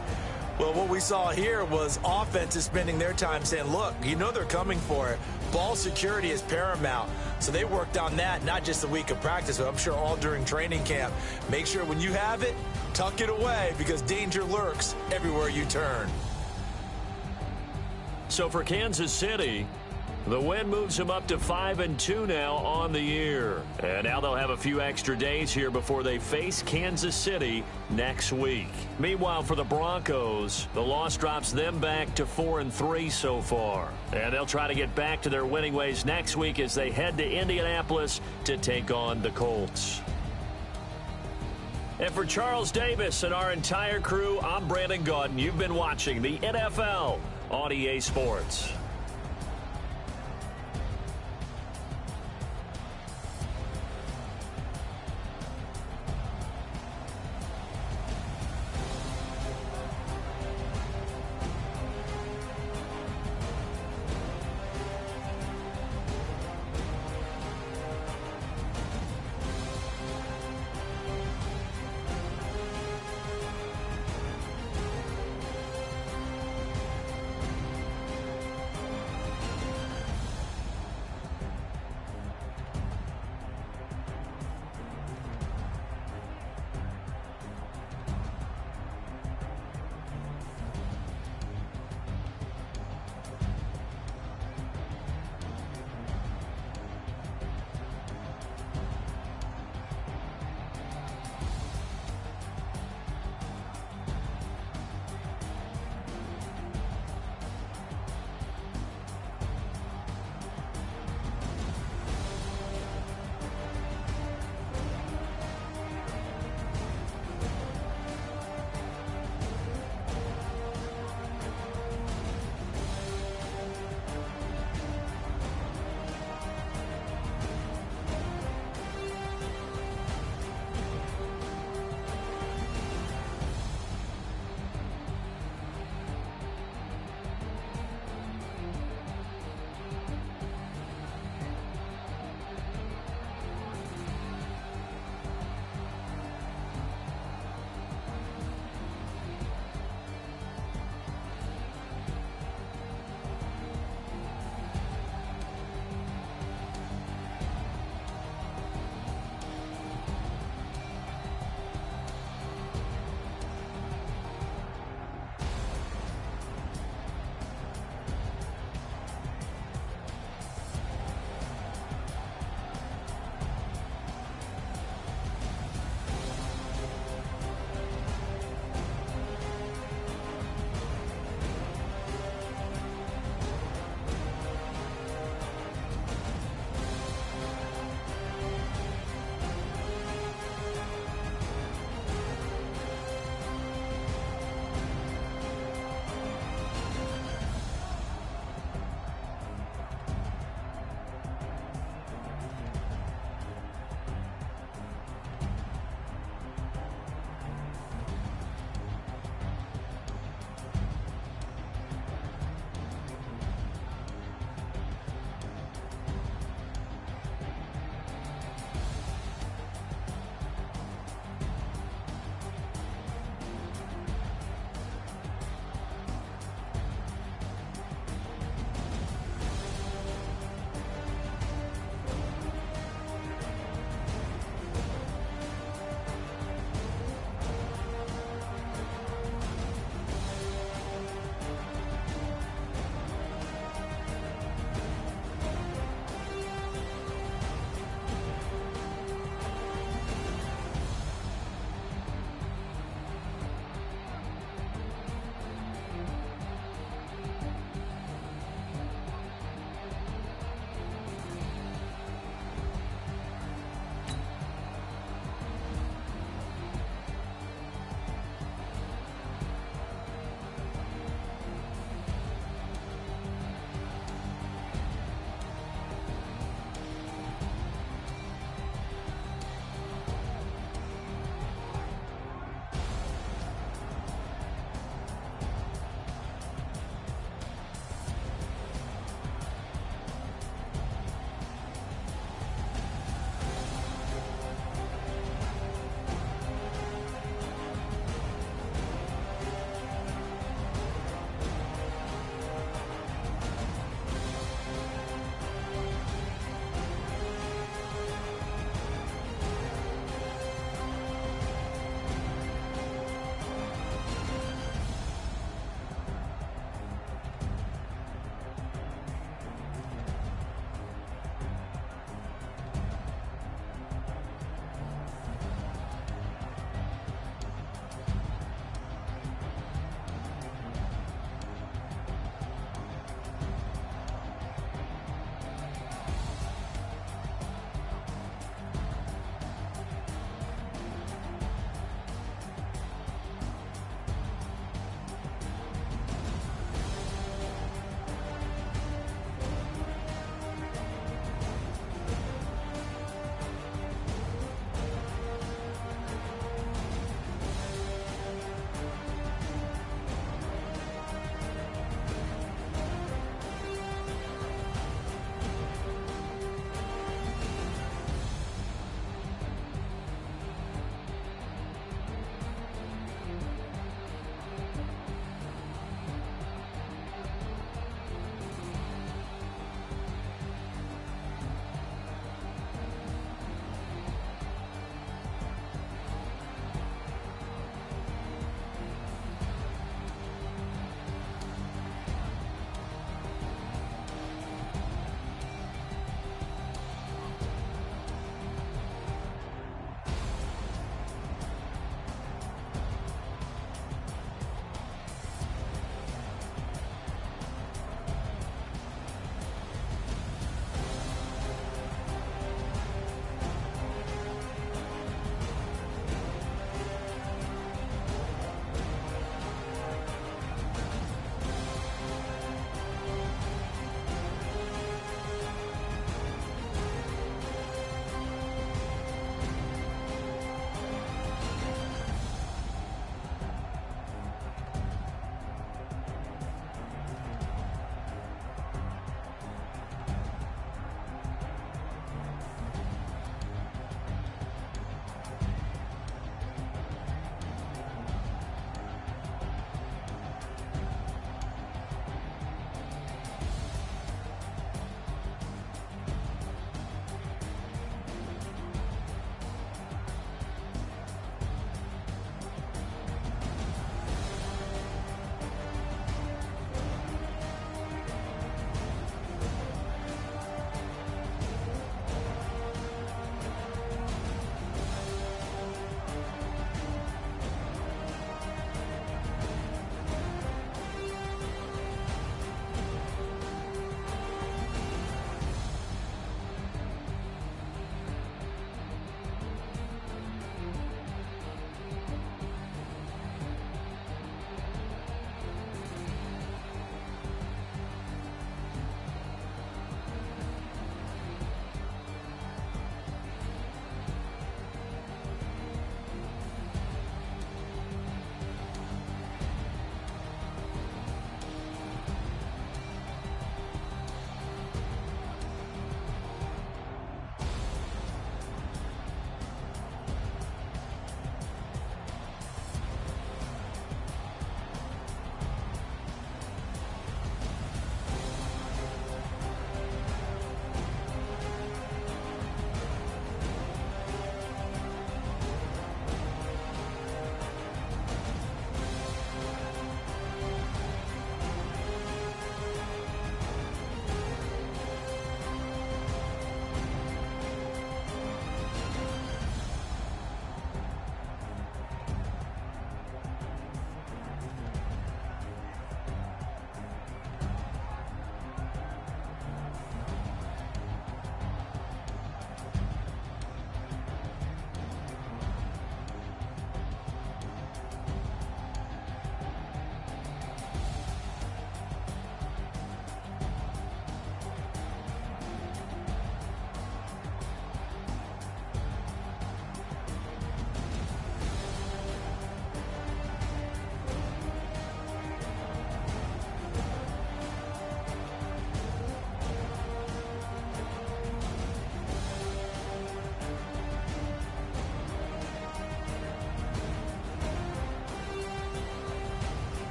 Well, what we saw here was offenses spending their time saying, look, you know they're coming for it. Ball security is paramount. So they worked on that, not just a week of practice, but I'm sure all during training camp. Make sure when you have it, tuck it away because danger lurks everywhere you turn. So for Kansas City, the win moves them up to 5-2 now on the year. And now they'll have a few extra days here before they face Kansas City next week. Meanwhile, for the Broncos, the loss drops them back to 4-3 so far. And they'll try to get back to their winning ways next week as they head to Indianapolis to take on the Colts. And for Charles Davis and our entire crew, I'm Brandon Gaudin. You've been watching the NFL on EA Sports.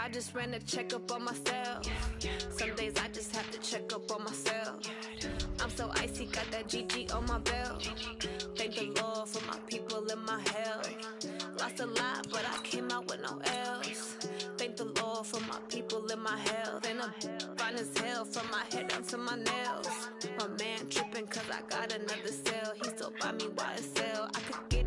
I just ran a checkup on myself. Some days I just have to check up on myself. I'm so icy, got that GG on my belt. Thank the Lord for my people in my health. Lost a lot, but I came out with no L's. Thank the Lord for my people in my health. And I'm fine as hell from my head down to my nails. My man tripping cause I got another cell. He still buy me YSL. I could get